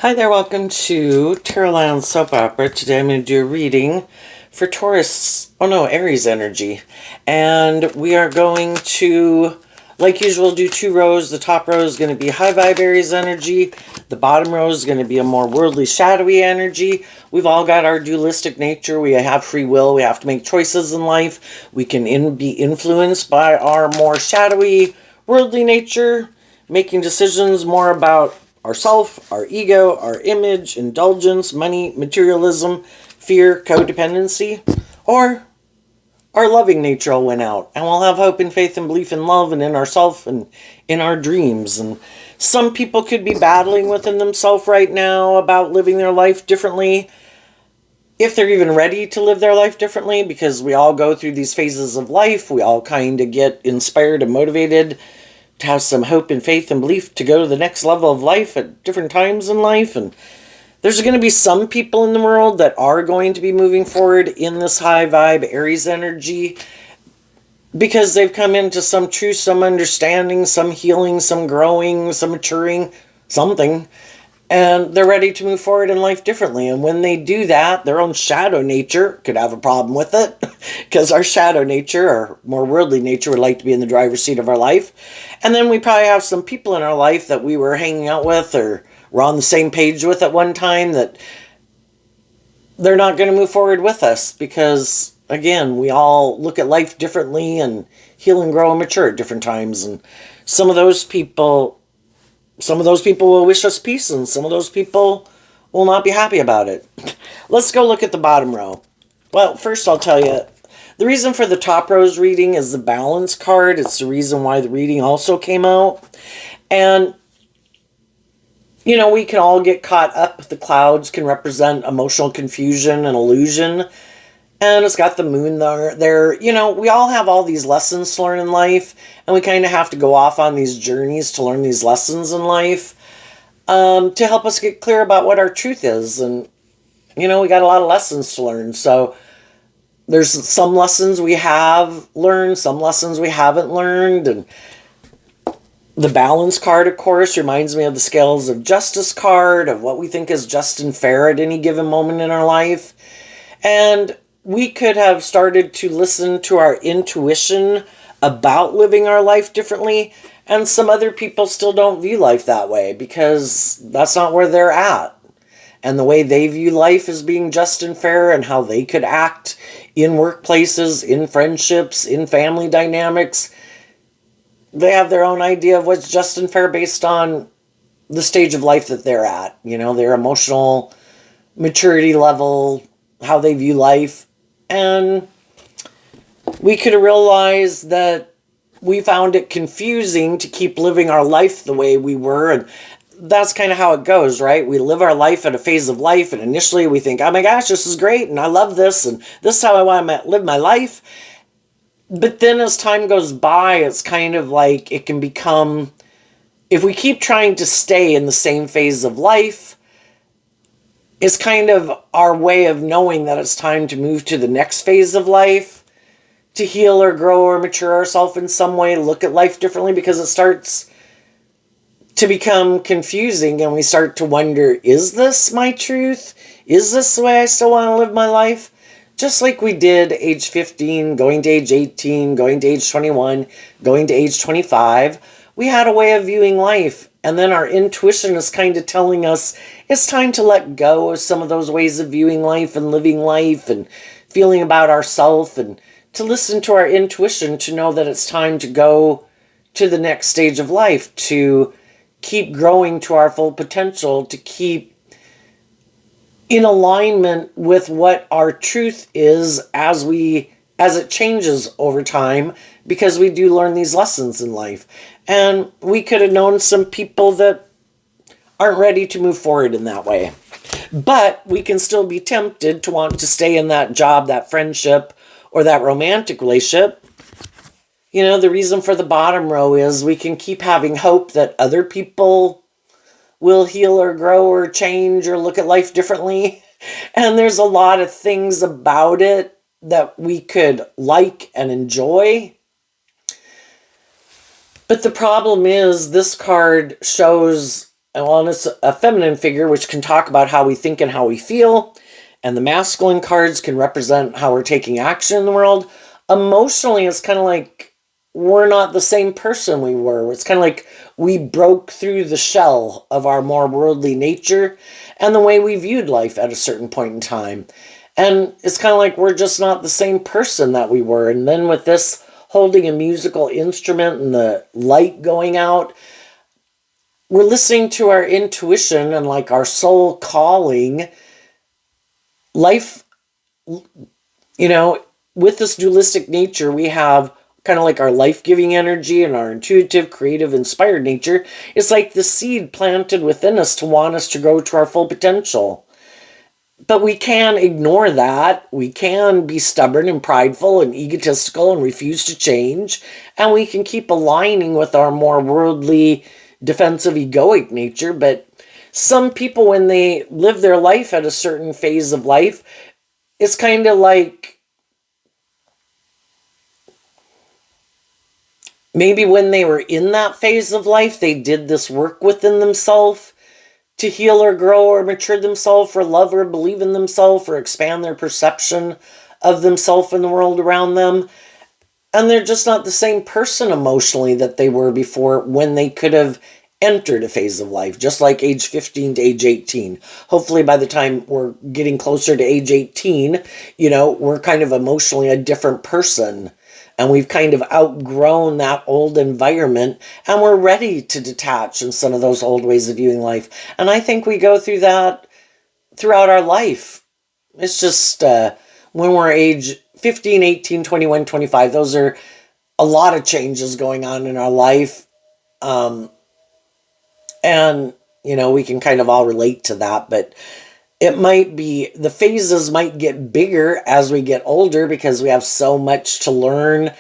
Hi there, welcome to Tarotland Soap Opera. Today I'm going to do a reading for Aries energy. And we are going to, like usual, do two rows. The top row is going to be high vibe Aries energy. The bottom row is going to be a more worldly, shadowy energy. We've all got our dualistic nature. We have free will. We have to make choices in life. We can be influenced by our more shadowy, worldly nature, making decisions more about ourself, our ego, our image, indulgence, money, materialism, fear, codependency, or our loving nature will win out, and we'll have hope and faith and belief in love and in ourself and in our dreams. And some people could be battling within themselves right now about living their life differently, if they're even ready to live their life differently, because we all go through these phases of life. We all kind of get inspired and motivated to have some hope and faith and belief to go to the next level of life at different times in life. And there's going to be some people in the world that are going to be moving forward in this high vibe Aries energy because they've come into some truth, some understanding, some healing, some growing, some maturing, something. And they're ready to move forward in life differently. And when they do that, their own shadow nature could have a problem with it because our shadow nature, our more worldly nature, would like to be in the driver's seat of our life. And then we probably have some people in our life that we were hanging out with or were on the same page with at one time that they're not going to move forward with us because, again, we all look at life differently and heal and grow and mature at different times. And some of those people will wish us peace, and some of those people will not be happy about it. Let's go look at the bottom row. Well, first I'll tell you, the reason for the top row's reading is the balance card. It's the reason why the reading also came out. And, we can all get caught up. The clouds can represent emotional confusion and illusion. And it's got the moon there. We all have all these lessons to learn in life, and we kind of have to go off on these journeys to learn these lessons in life to help us get clear about what our truth is. And, we got a lot of lessons to learn. So there's some lessons we have learned, some lessons we haven't learned. And the balance card, of course, reminds me of the scales of justice card, of what we think is just and fair at any given moment in our life. And we could have started to listen to our intuition about living our life differently, and some other people still don't view life that way because that's not where they're at. And the way they view life as being just and fair and how they could act in workplaces, in friendships, in family dynamics, they have their own idea of what's just and fair based on the stage of life that they're at, their emotional maturity level, how they view life. And we could realize that we found it confusing to keep living our life the way we were. And that's kind of how it goes, right? We live our life at a phase of life, and initially we think, oh my gosh, this is great, and I love this, and this is how I want to live my life. But then as time goes by, it's kind of like it can become, if we keep trying to stay in the same phase of life, it's kind of our way of knowing that it's time to move to the next phase of life, to heal or grow or mature ourselves in some way, look at life differently, because it starts to become confusing and we start to wonder, is this my truth? Is this the way I still want to live my life? Just like we did age 15, going to age 18, going to age 21, going to age 25, we had a way of viewing life. And then our intuition is kind of telling us it's time to let go of some of those ways of viewing life and living life and feeling about ourselves, and to listen to our intuition to know that it's time to go to the next stage of life, to keep growing to our full potential, to keep in alignment with what our truth is as it changes over time, because we do learn these lessons in life. And we could have known some people that aren't ready to move forward in that way. But we can still be tempted to want to stay in that job, that friendship, or that romantic relationship. The reason for the bottom row is we can keep having hope that other people will heal or grow or change or look at life differently. And there's a lot of things about it that we could like and enjoy. But the problem is this card shows Well, it's a feminine figure, which can talk about how we think and how we feel. And the masculine cards can represent how we're taking action in the world. Emotionally, it's kind of like we're not the same person we were. It's kind of like we broke through the shell of our more worldly nature and the way we viewed life at a certain point in time. And it's kind of like we're just not the same person that we were. And then with this holding a musical instrument and the light going out, we're listening to our intuition and like our soul calling. Life, with this dualistic nature, we have kind of like our life-giving energy and our intuitive, creative, inspired nature. It's like the seed planted within us to want us to grow to our full potential. But we can ignore that. We can be stubborn and prideful and egotistical and refuse to change. And we can keep aligning with our more worldly, defensive, egoic nature. But some people, when they live their life at a certain phase of life, it's kind of like maybe when they were in that phase of life, they did this work within themselves to heal or grow or mature themselves or love or believe in themselves or expand their perception of themselves and the world around them. And they're just not the same person emotionally that they were before when they could have entered a phase of life, just like age 15 to age 18. Hopefully by the time we're getting closer to age 18, we're kind of emotionally a different person. And we've kind of outgrown that old environment and we're ready to detach from some of those old ways of viewing life. And I think we go through that throughout our life. It's just when we're age 15, 18, 21, 25, those are a lot of changes going on in our life. And, we can kind of all relate to that, but it might be, the phases might get bigger as we get older because we have so much to learn,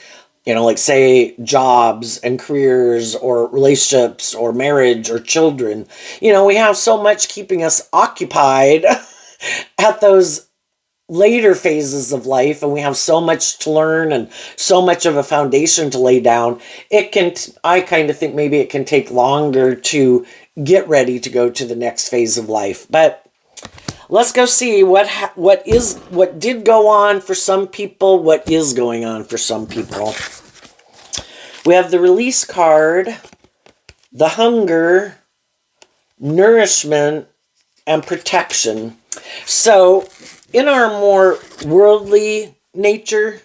like say jobs and careers or relationships or marriage or children. We have so much keeping us occupied at those later phases of life, and we have so much to learn and so much of a foundation to lay down. I kind of think maybe it can take longer to get ready to go to the next phase of life. But let's go see what did go on for some people, what is going on for some people. We have the release card, the hunger, nourishment, and protection. So in our more worldly nature,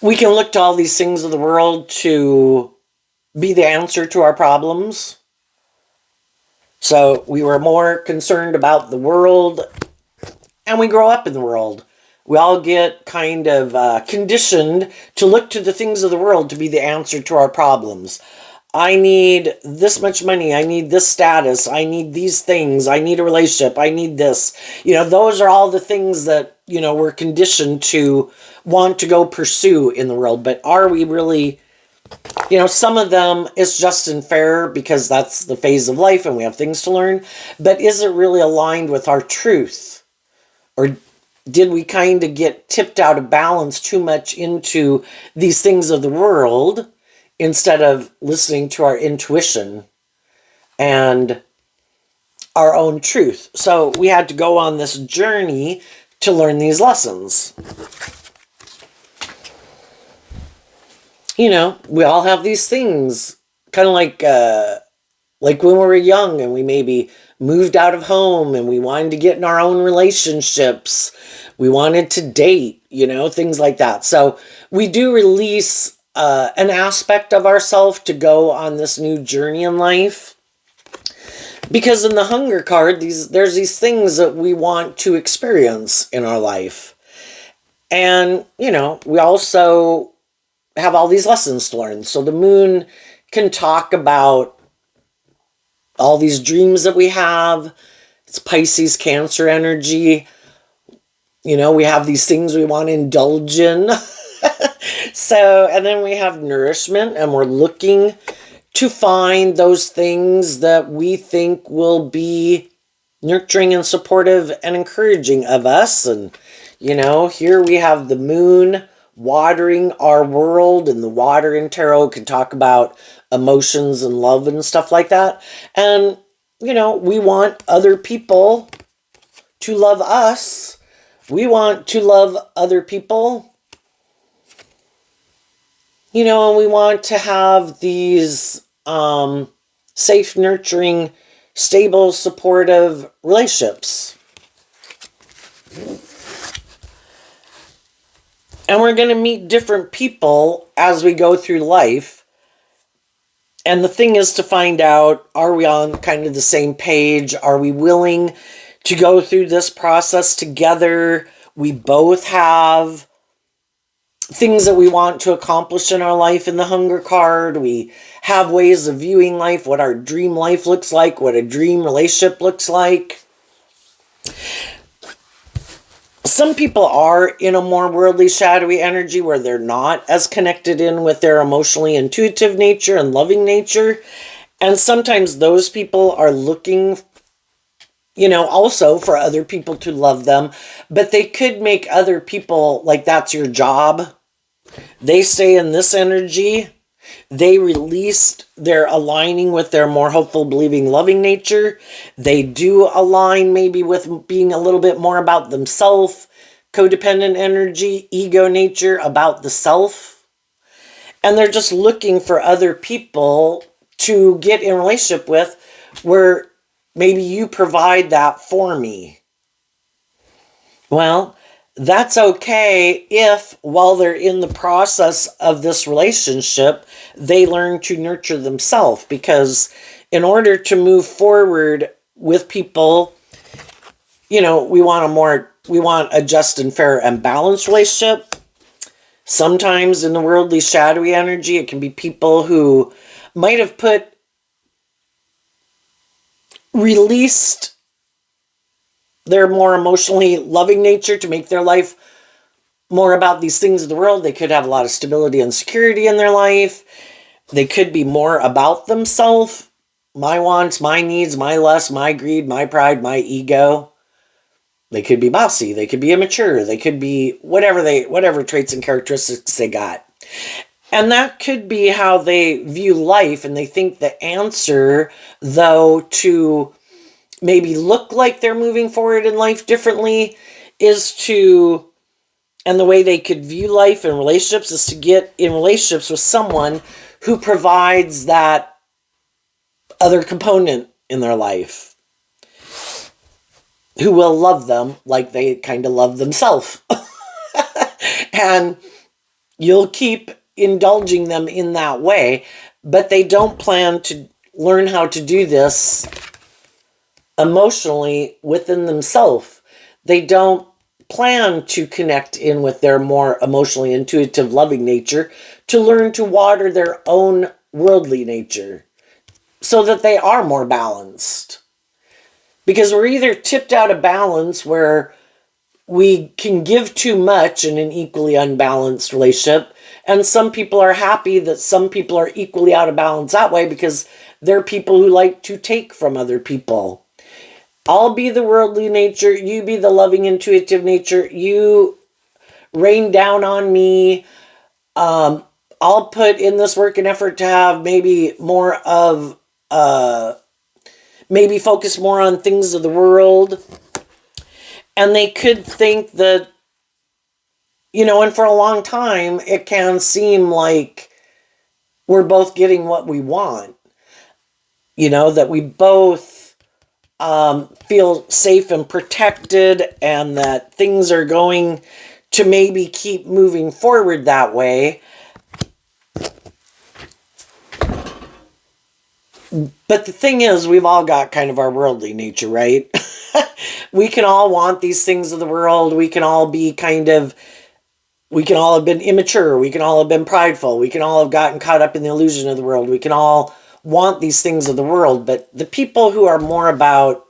we can look to all these things of the world to be the answer to our problems. So we were more concerned about the world, and we grow up in the world. We all get kind of conditioned to look to the things of the world to be the answer to our problems. I need this much money. I need this status. I need these things. I need a relationship. I need this. Those are all the things that, we're conditioned to want to go pursue in the world. But are we really, some of them is just and fair because that's the phase of life and we have things to learn. But is it really aligned with our truth? Or did we kind of get tipped out of balance too much into these things of the world instead of listening to our intuition and our own truth? So we had to go on this journey to learn these lessons. We all have these things, kind of like when we were young and we maybe moved out of home and we wanted to get in our own relationships. We wanted to date, things like that. So we do release an aspect of ourselves to go on this new journey in life. Because in the hunger card, there's these things that we want to experience in our life. And, we also have all these lessons to learn. So the moon can talk about all these dreams that we have. It's Pisces, Cancer energy. We have these things we want to indulge in. And then we have nourishment, and we're looking to find those things that we think will be nurturing and supportive and encouraging of us. And, here we have the moon watering our world, and the water in tarot can talk about emotions and love and stuff like that. And, we want other people to love us. We want to love other people. And we want to have these safe, nurturing, stable, supportive relationships. And we're going to meet different people as we go through life. And the thing is to find out, are we on kind of the same page? Are we willing to go through this process together? We both have things that we want to accomplish in our life in the Hunger card. We have ways of viewing life, what our dream life looks like, what a dream relationship looks like. Some people are in a more worldly, shadowy energy where they're not as connected in with their emotionally intuitive nature and loving nature. And sometimes those people are looking, also for other people to love them. But they could make other people, like that's your job. They stay in this energy. They released their aligning with their more hopeful, believing, loving nature. They do align maybe with being a little bit more about themselves, codependent energy, ego nature, about the self. And they're just looking for other people to get in relationship with where maybe you provide that for me. Well, that's okay if, while they're in the process of this relationship, they learn to nurture themselves. Because in order to move forward with people, we want a just and fair and balanced relationship. Sometimes in the worldly, shadowy energy, it can be people who might have released their more emotionally loving nature to make their life more about these things of the world. They could have a lot of stability and security in their life. They could be more about themselves, my wants, my needs, my lust, my greed, my pride, my ego. They could be bossy. They could be immature. They could be whatever traits and characteristics they got. And that could be how they view life, and they think the answer, though, to maybe look like they're moving forward in life differently and the way they could view life and relationships is to get in relationships with someone who provides that other component in their life, who will love them like they kind of love themselves. And you'll keep indulging them in that way, but they don't plan to learn how to do this emotionally within themselves. They don't plan to connect in with their more emotionally intuitive, loving nature to learn to water their own worldly nature so that they are more balanced. Because we're either tipped out of balance where we can give too much in an equally unbalanced relationship, and some people are happy that some people are equally out of balance that way because they're people who like to take from other people. I'll be the worldly nature, you be the loving, intuitive nature, you rain down on me. I'll put in this work and effort to have maybe more of, maybe focus more on things of the world. And they could think that, and for a long time, it can seem like we're both getting what we want. That we both feel safe and protected, and that things are going to maybe keep moving forward that way. But the thing is, we've all got kind of our worldly nature, right? We can all want these things of the world. We can all have been immature. We can all have been prideful. We can all have gotten caught up in the illusion of the world. We can all want these things of the world. But the people who are more about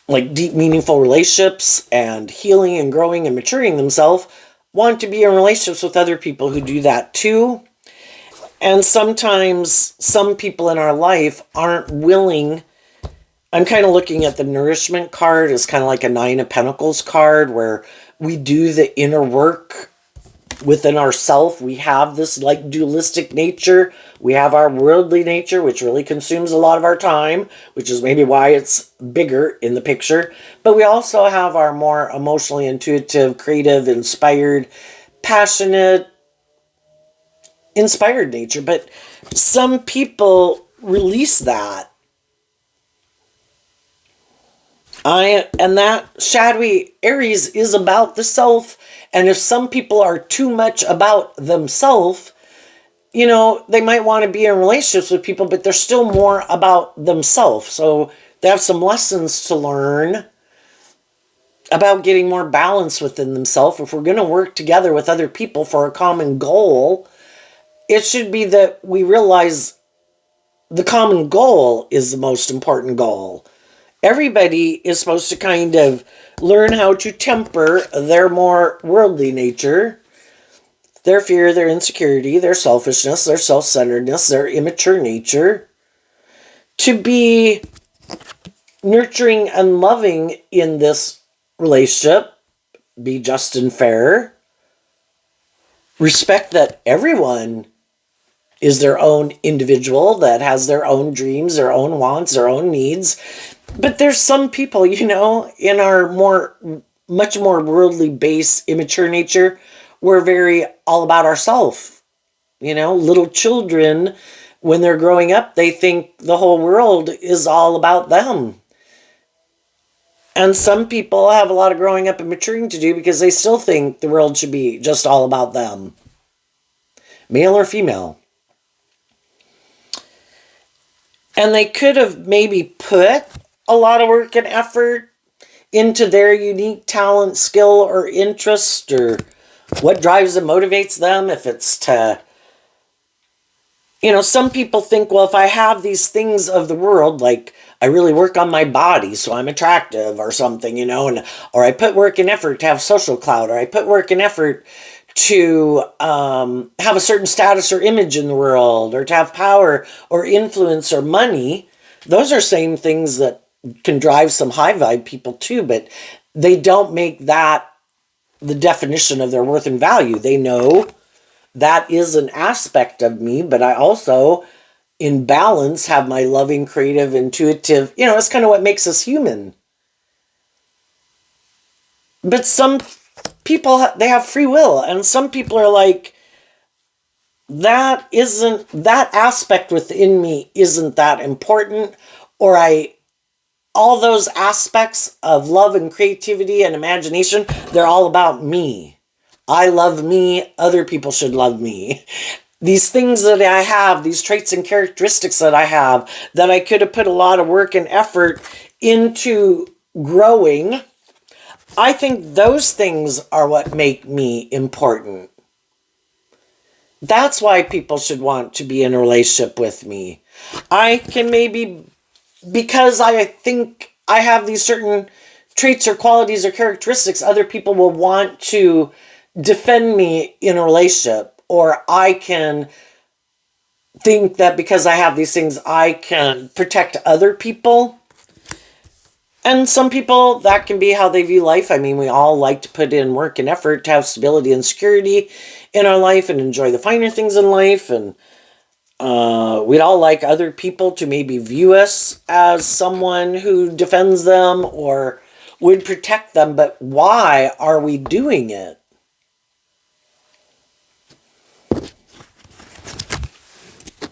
like deep, meaningful relationships and healing and growing and maturing themselves want to be in relationships with other people who do that too. And sometimes some people in our life aren't willing. I'm kind of looking at the nourishment card as kind of like a 9 of Pentacles card where we do the inner work within ourself, we have this like dualistic nature. We have our worldly nature, which really consumes a lot of our time, which is maybe why it's bigger in the picture. But we also have our more emotionally intuitive, creative, inspired, passionate, inspired nature. But some people release that. And that shadowy Aries is about the self. And if some people are too much about themselves, they might want to be in relationships with people, but they're still more about themselves. So they have some lessons to learn about getting more balance within themselves. If we're going to work together with other people for a common goal, it should be that we realize the common goal is the most important goal. Everybody is supposed to kind of learn how to temper their more worldly nature, their fear, their insecurity, their selfishness, their self-centeredness, their immature nature, to be nurturing and loving in this relationship, be just and fair, respect that everyone is their own individual that has their own dreams, their own wants, their own needs. But there's some people, in our much more worldly based, immature nature, we're very all about ourselves. Little children, when they're growing up, they think the whole world is all about them. And some people have a lot of growing up and maturing to do because they still think the world should be just all about them, male or female. And they could have maybe put a lot of work and effort into their unique talent, skill, or interest, or what drives and motivates them. If it's to, some people think, well, if I have these things of the world, like I really work on my body so I'm attractive or something, or I put work and effort to have social clout, or I put work and effort to have a certain status or image in the world, or to have power or influence or money. Those are same things that can drive some high vibe people too, but they don't make that the definition of their worth and value. They know that is an aspect of me, but I also, in balance, have my loving, creative, intuitive, it's kind of what makes us human. But some people, they have free will, and some people are like, that aspect within me isn't that important, or all those aspects of love and creativity and imagination, they're all about me. I love me, other people should love me. These things that I have, these traits and characteristics that I have, that I could have put a lot of work and effort into growing, I think those things are what make me important. That's why people should want to be in a relationship with me. I can maybe, because I think I have these certain traits or qualities or characteristics, other people will want to defend me in a relationship. Or I can think that because I have these things, I can protect other people. And some people, that can be how they view life. I mean, we all like to put in work and effort to have stability and security in our life and enjoy the finer things in life. And we'd all like other people to maybe view us as someone who defends them or would protect them. But why are we doing it?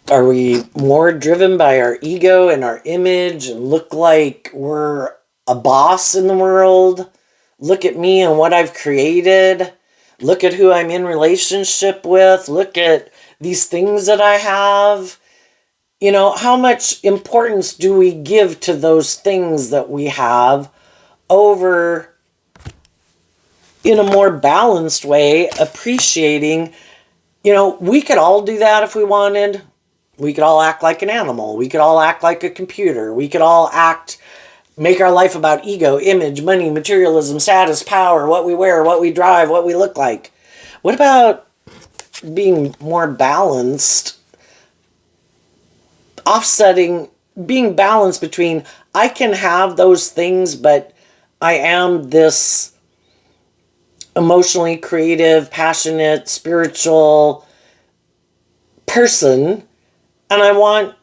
Are we more driven by our ego and our image and look like we're a boss in the world? Look at me and what I've created. Look at who I'm in relationship with. Look at these things that I have. How much importance do we give to those things that we have over, in a more balanced way, appreciating, we could all do that if we wanted. We could all act like an animal. We could all act like a computer. We could all make our life about ego, image, money, materialism, status, power, what we wear, what we drive, what we look like. What about being more balanced, being balanced between I can have those things, but I am this emotionally creative, passionate, spiritual person, and I want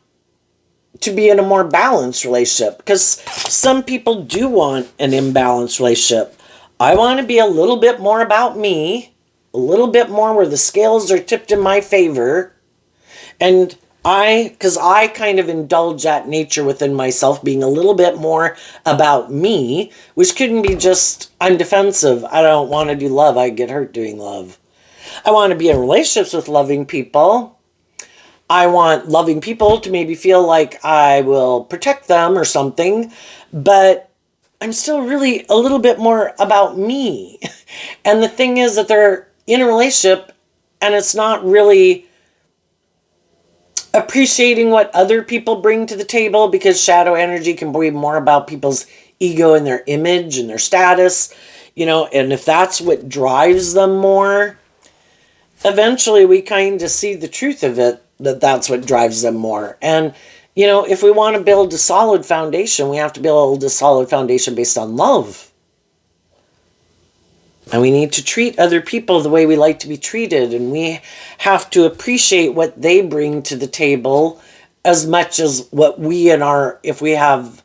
to be in a more balanced relationship, because some people do want an imbalanced relationship. I want to be a little bit more about me, a little bit more where the scales are tipped in my favor, and because I kind of indulge that nature within myself, being a little bit more about me, which couldn't be just, I'm defensive, I don't want to do love, I get hurt doing love. I want to be in relationships with loving people. I want loving people to maybe feel like I will protect them or something, but I'm still really a little bit more about me. And the thing is that they're in a relationship and it's not really appreciating what other people bring to the table, because shadow energy can be more about people's ego and their image and their status, and if that's what drives them more, eventually we kind of see the truth of it, that that's what drives them more. And if we want to build a solid foundation, we have to build a solid foundation based on love. And we need to treat other people the way we like to be treated. And we have to appreciate what they bring to the table as much as what we if we have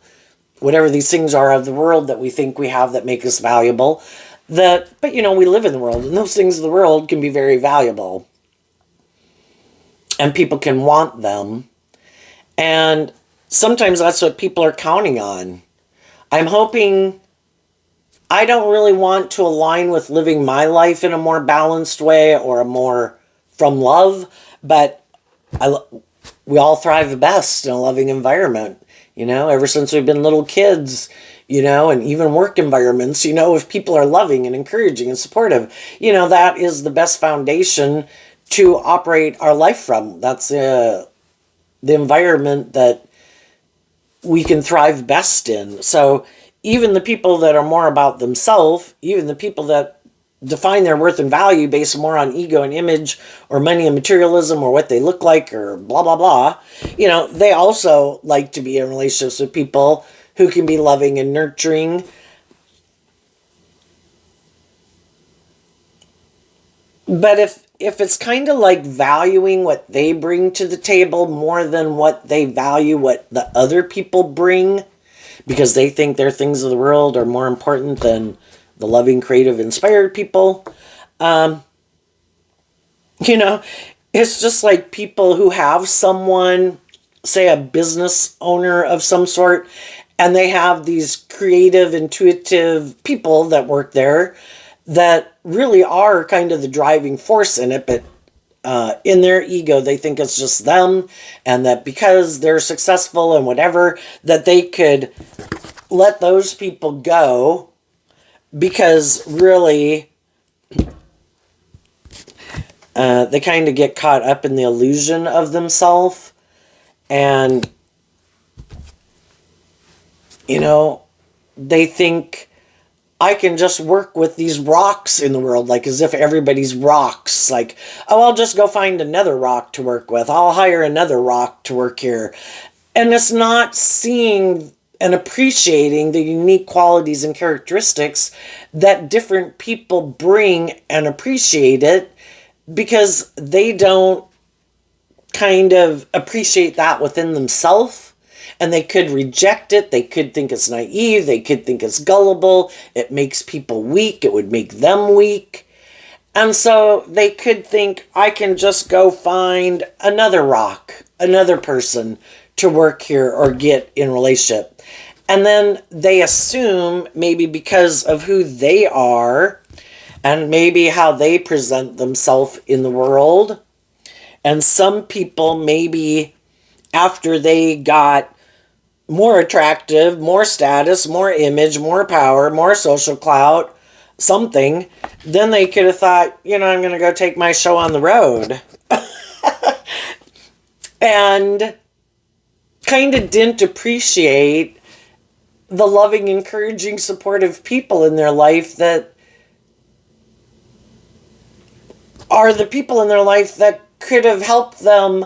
whatever these things are of the world that we think we have that make us valuable. But we live in the world, and those things of the world can be very valuable. And people can want them. And sometimes that's what people are counting on. I'm hoping, I don't really want to align with living my life in a more balanced way or a more from love, but we all thrive best in a loving environment, ever since we've been little kids, and even work environments, if people are loving and encouraging and supportive, that is the best foundation to operate our life from. That's the environment that we can thrive best in. So even the people that are more about themselves, even the people that define their worth and value based more on ego and image or money and materialism or what they look like or blah, blah, blah, they also like to be in relationships with people who can be loving and nurturing. But if it's kind of like valuing what they bring to the table more than what they value what the other people bring, because they think their things of the world are more important than the loving, creative, inspired people, it's just like people who have someone, say a business owner of some sort, and they have these creative, intuitive people that work there that really are kind of the driving force in it, but in their ego, they think it's just them, and that because they're successful and whatever, that they could let those people go, because really they kind of get caught up in the illusion of themselves. And they think, I can just work with these rocks in the world, like as if everybody's rocks. Like, oh, I'll just go find another rock to work with. I'll hire another rock to work here. And it's not seeing and appreciating the unique qualities and characteristics that different people bring, and appreciate it, because they don't kind of appreciate that within themselves. And they could reject it. They could think it's naive. They could think it's gullible. It makes people weak. It would make them weak. And so they could think, I can just go find another rock, another person to work here or get in relationship. And then they assume, maybe because of who they are and maybe how they present themselves in the world. And some people, maybe after they got more attractive, more status, more image, more power, more social clout, something, then they could have thought, I'm going to go take my show on the road. And kind of didn't appreciate the loving, encouraging, supportive people in their life that are the people in their life that could have helped them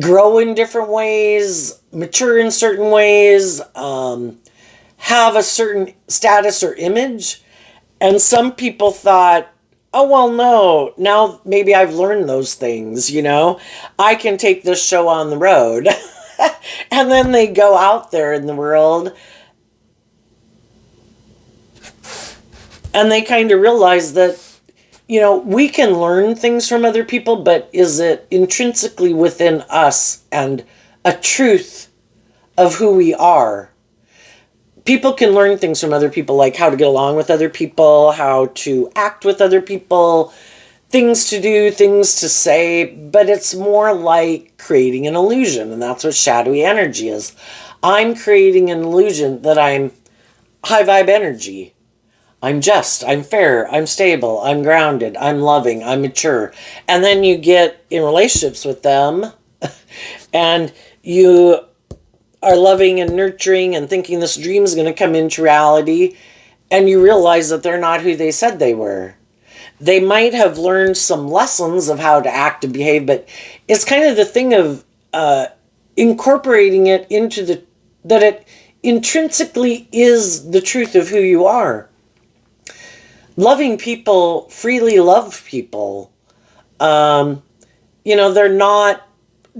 grow in different ways, mature in certain ways, have a certain status or image. And some people thought, oh, well, no, now maybe I've learned those things, I can take this show on the road. And then they go out there in the world and they kind of realize that, we can learn things from other people, but is it intrinsically within us and a truth of who we are? People can learn things from other people, like how to get along with other people, how to act with other people, things to do, things to say, but it's more like creating an illusion, and that's what shadowy energy is. I'm creating an illusion that I'm high vibe energy. I'm just, I'm fair, I'm stable, I'm grounded, I'm loving, I'm mature. And then you get in relationships with them and you are loving and nurturing and thinking this dream is going to come into reality, and you realize that they're not who they said they were. They might have learned some lessons of how to act and behave, but it's kind of the thing of incorporating it into that it intrinsically is the truth of who you are. Loving people freely love people. They're not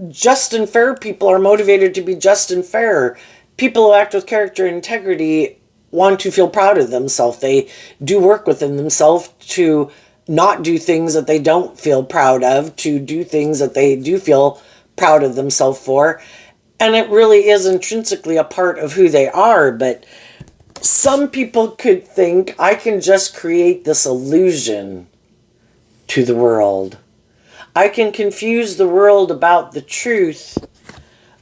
just and fair. People are motivated to be just and fair. People who act with character and integrity want to feel proud of themselves. They do work within themselves to not do things that they don't feel proud of, to do things that they do feel proud of themselves for. And it really is intrinsically a part of who they are. But some people could think, I can just create this illusion to the world. I can confuse the world about the truth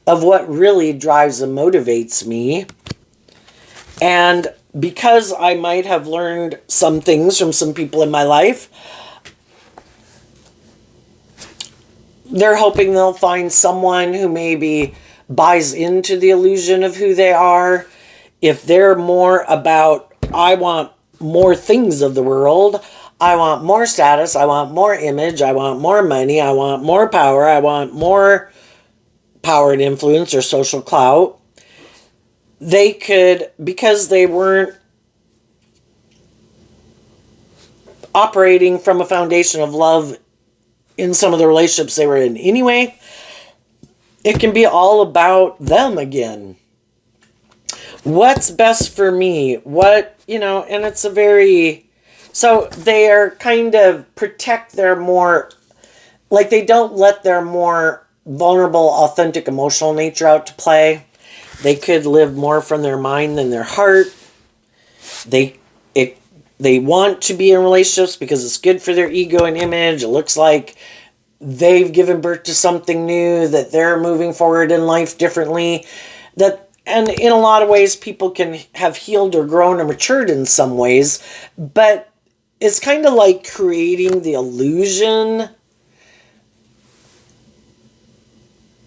of what really drives and motivates me. And because I might have learned some things from some people in my life, they're hoping they'll find someone who maybe buys into the illusion of who they are. If they're more about, I want more things of the world, I want more status, I want more image, I want more money, I want more power, I want more power and influence or social clout, they could, because they weren't operating from a foundation of love in some of the relationships they were in anyway, it can be all about them again. What's best for me? And it's a very, so they are kind of protect their more, like they don't let their more vulnerable, authentic, emotional nature out to play. They could live more from their mind than their heart. They want to be in relationships because it's good for their ego and image. It looks like they've given birth to something new, that they're moving forward in life differently. And in a lot of ways, people can have healed or grown or matured in some ways, but it's kind of like creating the illusion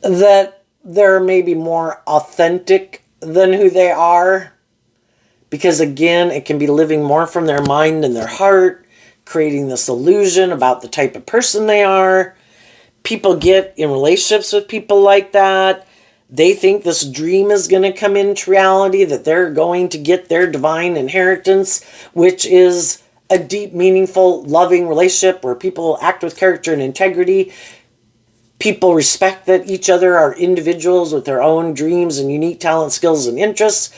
that they're maybe more authentic than who they are. Because again, it can be living more from their mind and their heart, creating this illusion about the type of person they are. People get in relationships with people like that. They think this dream is going to come into reality, that they're going to get their divine inheritance, which is a deep, meaningful, loving relationship where people act with character and integrity. People respect that each other are individuals with their own dreams and unique talents, skills, and interests.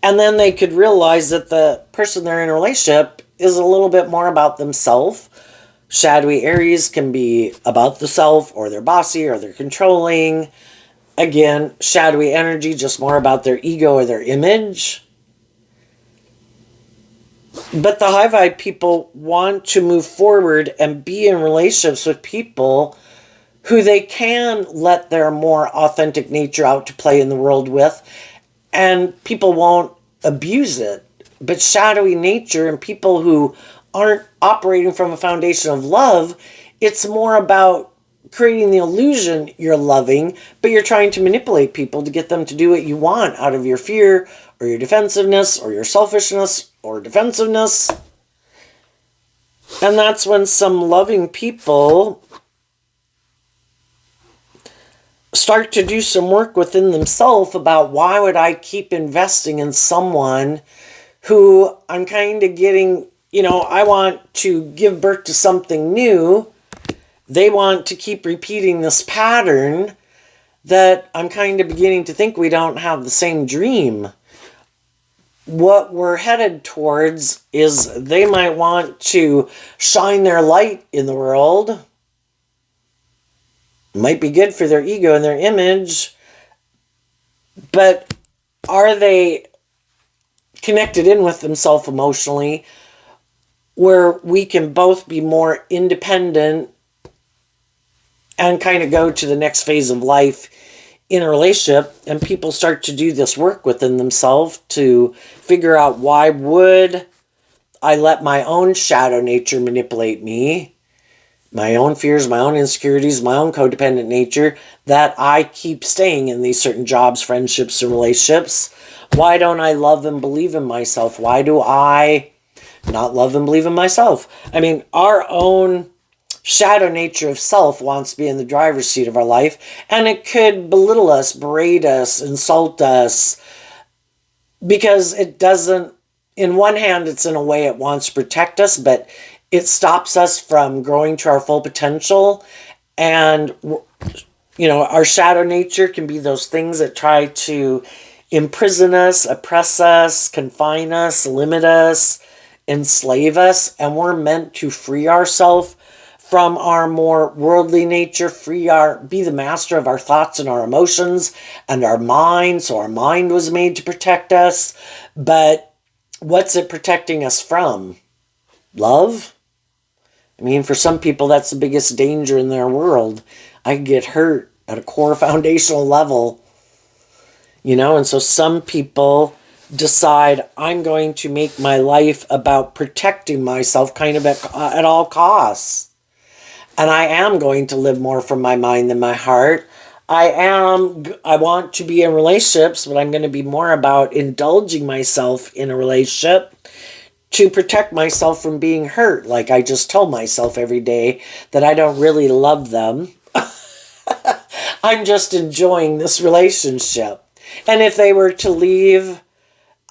And then they could realize that the person they're in a relationship is a little bit more about themselves. Shadowy Aries can be about the self, or they're bossy, or they're controlling. Again, shadowy energy, just more about their ego or their image. But the high vibe people want to move forward and be in relationships with people who they can let their more authentic nature out to play in the world with, and people won't abuse it. But shadowy nature and people who aren't operating from a foundation of love, it's more about creating the illusion you're loving, but you're trying to manipulate people to get them to do what you want out of your fear or your defensiveness or your selfishness or defensiveness. And that's when some loving people start to do some work within themselves about, why would I keep investing in someone who I'm kind of getting I want to give birth to something new. They want to keep repeating this pattern that I'm kind of beginning to think we don't have the same dream. What we're headed towards is they might want to shine their light in the world. Might be good for their ego and their image, but are they connected in with themselves emotionally where we can both be more independent and kind of go to the next phase of life in a relationship, and people start to do this work within themselves to figure out, why would I let my own shadow nature manipulate me, my own fears, my own insecurities, my own codependent nature, that I keep staying in these certain jobs, friendships, and relationships? Why don't I love and believe in myself? Why do I not love and believe in myself? I mean, our own shadow nature of self wants to be in the driver's seat of our life, and it could belittle us, berate us, insult us, because it doesn't, in one hand, it's in a way it wants to protect us, but it stops us from growing to our full potential. And our shadow nature can be those things that try to imprison us, oppress us, confine us, limit us, enslave us, and we're meant to free ourselves from our more worldly nature, be the master of our thoughts and our emotions and our mind. So our mind was made to protect us. But what's it protecting us from? Love? I mean, for some people, that's the biggest danger in their world. I get hurt at a core foundational level, and so some people decide, I'm going to make my life about protecting myself kind of at all costs. And I am going to live more from my mind than my heart. I want to be in relationships, but I'm going to be more about indulging myself in a relationship to protect myself from being hurt. Like I just tell myself every day that I don't really love them. I'm just enjoying this relationship. And if they were to leave,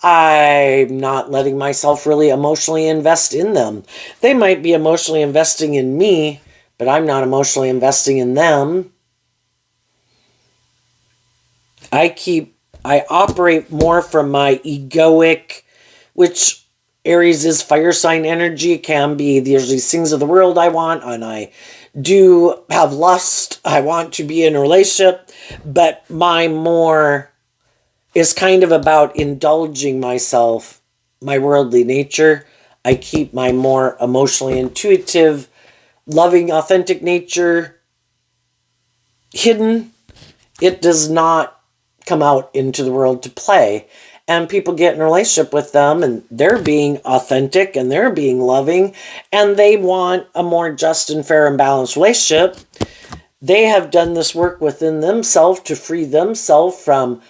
I'm not letting myself really emotionally invest in them. They might be emotionally investing in me, but I'm not emotionally investing in them. I operate more from my egoic, which Aries is fire sign energy. It can be, there's these things of the world I want, and I do have lust. I want to be in a relationship, but my more is kind of about indulging myself, my worldly nature. I keep my more emotionally intuitive, loving, authentic nature hidden. It does not come out into the world to play. And people get in a relationship with them, and they're being authentic and they're being loving, and they want a more just and fair and balanced relationship. They have done this work within themselves to free themselves from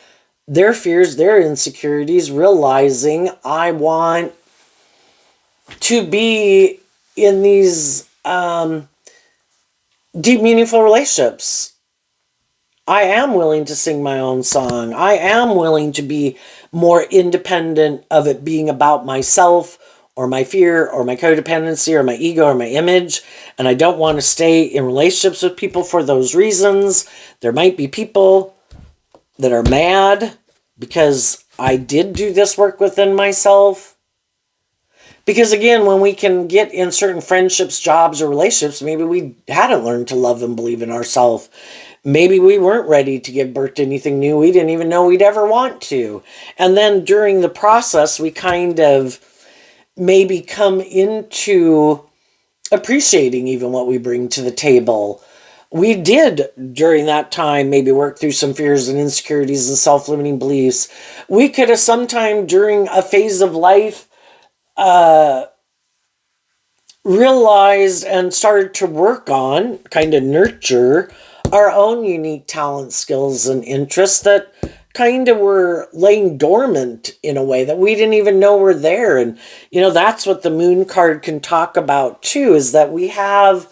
their fears, their insecurities, realizing, I want to be in these deep, meaningful relationships. I am willing to sing my own song. I am willing to be more independent of it being about myself or my fear or my codependency or my ego or my image. And I don't want to stay in relationships with people for those reasons. There might be people that are mad because I did do this work within myself. Because again, when we can get in certain friendships, jobs, or relationships, maybe we hadn't learned to love and believe in ourselves. Maybe we weren't ready to give birth to anything new. We didn't even know we'd ever want to. And then during the process, we kind of maybe come into appreciating even what we bring to the table. We did, during that time, maybe work through some fears and insecurities and self-limiting beliefs. We could have sometime during a phase of life realized and started to work on, kind of nurture, our own unique talents, skills, and interests that kind of were laying dormant in a way that we didn't even know were there. And, that's what the moon card can talk about too, is that we have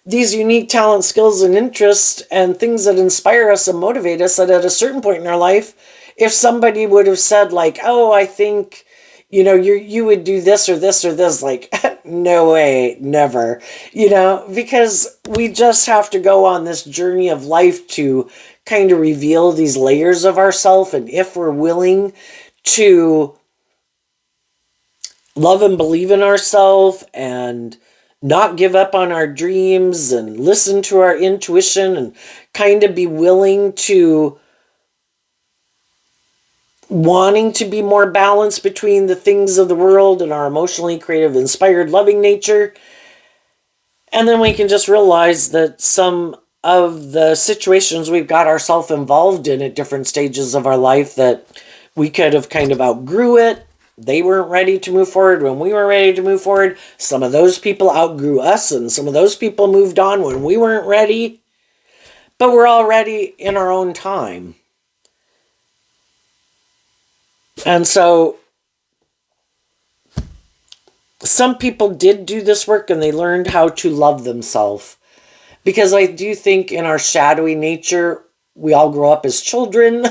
these unique talents, skills, and interests and things that inspire us and motivate us, that at a certain point in our life, if somebody would have said like, oh, I think you would do this or this or this. Like, no way, never. Because we just have to go on this journey of life to kind of reveal these layers of ourselves. And if we're willing to love and believe in ourselves and not give up on our dreams and listen to our intuition and kind of be willing to wanting to be more balanced between the things of the world and our emotionally creative, inspired, loving nature. And then we can just realize that some of the situations we've got ourselves involved in at different stages of our life, that we could have kind of outgrew it. They weren't ready to move forward when we were ready to move forward. Some of those people outgrew us, and some of those people moved on when we weren't ready. But we're all ready in our own time. And so some people did do this work and they learned how to love themselves. Because I do think in our shadowy nature, we all grow up as children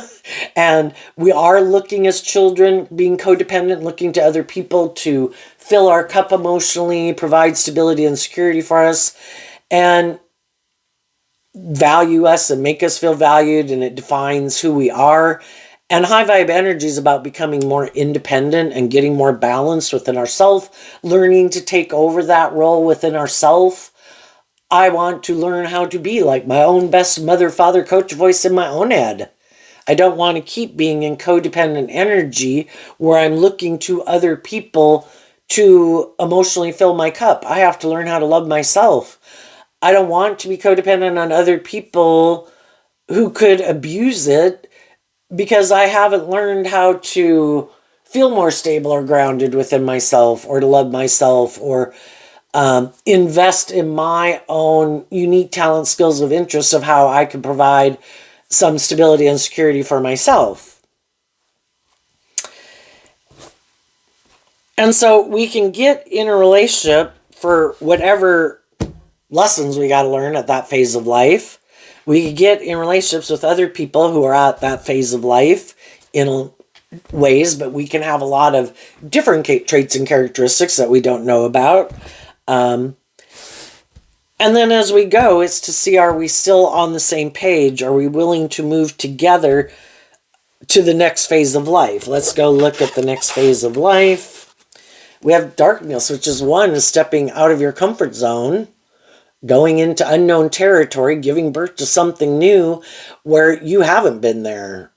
and we are looking as children, being codependent, looking to other people to fill our cup emotionally, provide stability and security for us, and value us and make us feel valued, and it defines who we are. And high vibe energy is about becoming more independent and getting more balanced within ourselves, learning to take over that role within ourselves. I want to learn how to be like my own best mother, father, coach voice in my own head. I don't want to keep being in codependent energy where I'm looking to other people to emotionally fill my cup. I have to learn how to love myself. I don't want to be codependent on other people who could abuse it, because I haven't learned how to feel more stable or grounded within myself, or to love myself, or invest in my own unique talent, skills of interest of how I can provide some stability and security for myself. And so we can get in a relationship for whatever lessons we got to learn at that phase of life. We can get in relationships with other people who are at that phase of life in ways, but we can have a lot of different traits and characteristics that we don't know about. And then as we go, it's to see, are we still on the same page? Are we willing to move together to the next phase of life? Let's go look at the next phase of life. We have darkness, which is one, is stepping out of your comfort zone, going into unknown territory, giving birth to something new where you haven't been there.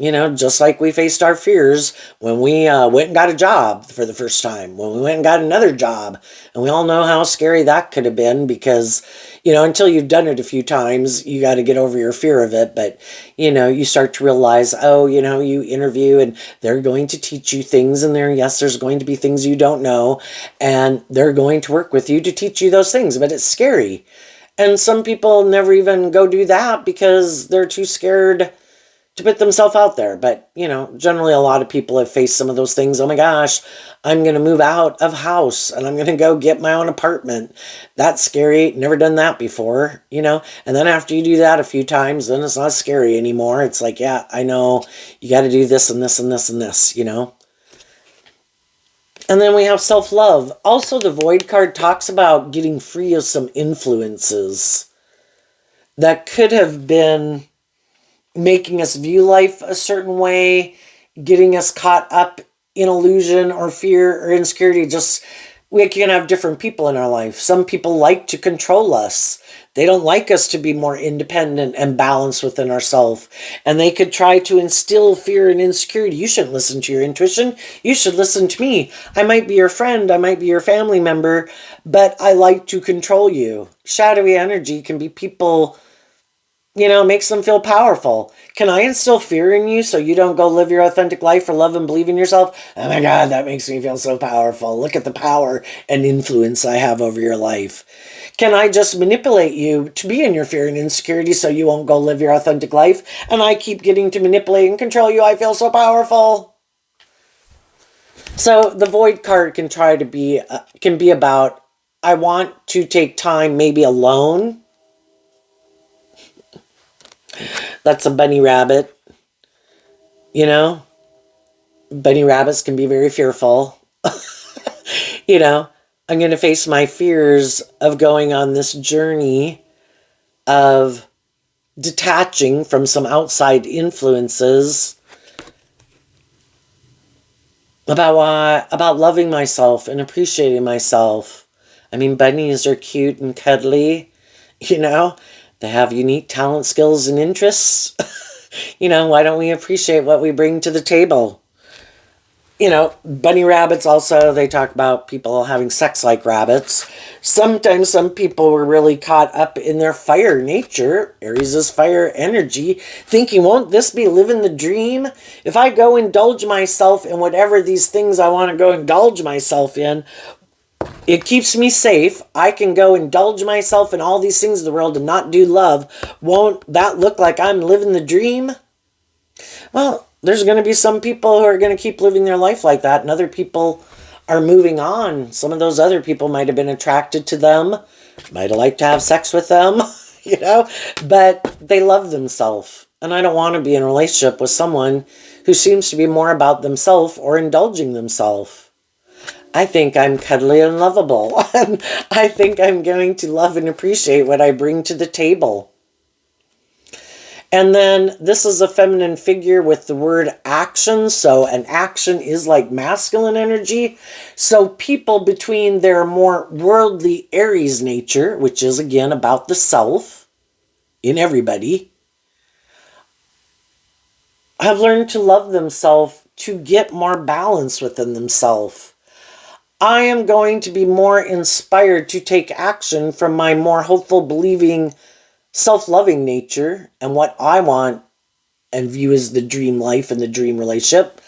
Just like we faced our fears when we went and got a job for the first time, when we went and got another job. And we all know how scary that could have been, because, until you've done it a few times, you got to get over your fear of it. But, you start to realize, you interview and they're going to teach you things in there. Yes, there's going to be things you don't know, and they're going to work with you to teach you those things, but it's scary. And some people never even go do that because they're too scared to put themselves out there. But, generally a lot of people have faced some of those things. Oh my gosh, I'm going to move out of house and I'm going to go get my own apartment. That's scary. Never done that before, And then after you do that a few times, then it's not scary anymore. It's like, yeah, I know you got to do this and this and this and this, And then we have self-love. Also, the Void card talks about getting free of some influences that could have been making us view life a certain way, getting us caught up in illusion or fear or insecurity. Just, we can have different people in our life. Some people like to control us. They don't like us to be more independent and balanced within ourselves. And they could try to instill fear and insecurity. You shouldn't listen to your intuition. You should listen to me. I might be your friend. I might be your family member, but I like to control you. Shadowy energy can be people, makes them feel powerful. Can I instill fear in you so you don't go live your authentic life or love and believe in yourself? Oh my God, that makes me feel so powerful. Look at the power and influence I have over your life. Can I just manipulate you to be in your fear and insecurity so you won't go live your authentic life? And I keep getting to manipulate and control you. I feel so powerful. So the Void card can be about, I want to take time maybe alone. That's a bunny rabbit, Bunny rabbits can be very fearful. You know, I'm going to face my fears of going on this journey of detaching from some outside influences about loving myself and appreciating myself. I mean, bunnies are cute and cuddly, you know. They have unique talent, skills, and interests. Why don't we appreciate what we bring to the table? Bunny rabbits also, they talk about people having sex like rabbits. Sometimes some people were really caught up in their fire nature, Aries' fire energy, thinking, won't this be living the dream? If I go indulge myself in whatever these things I want to go indulge myself in, it keeps me safe. I can go indulge myself in all these things in the world and not do love. Won't that look like I'm living the dream? Well, there's going to be some people who are going to keep living their life like that, and other people are moving on. Some of those other people might have been attracted to them, might have liked to have sex with them, but they love themselves. And I don't want to be in a relationship with someone who seems to be more about themselves or indulging themselves. I think I'm cuddly and lovable. And I think I'm going to love and appreciate what I bring to the table. And then this is a feminine figure with the word action. So an action is like masculine energy. So people between their more worldly Aries nature, which is again about the self in everybody, have learned to love themselves to get more balance within themselves. I am going to be more inspired to take action from my more hopeful, believing, self-loving nature and what I want and view as the dream life and the dream relationship.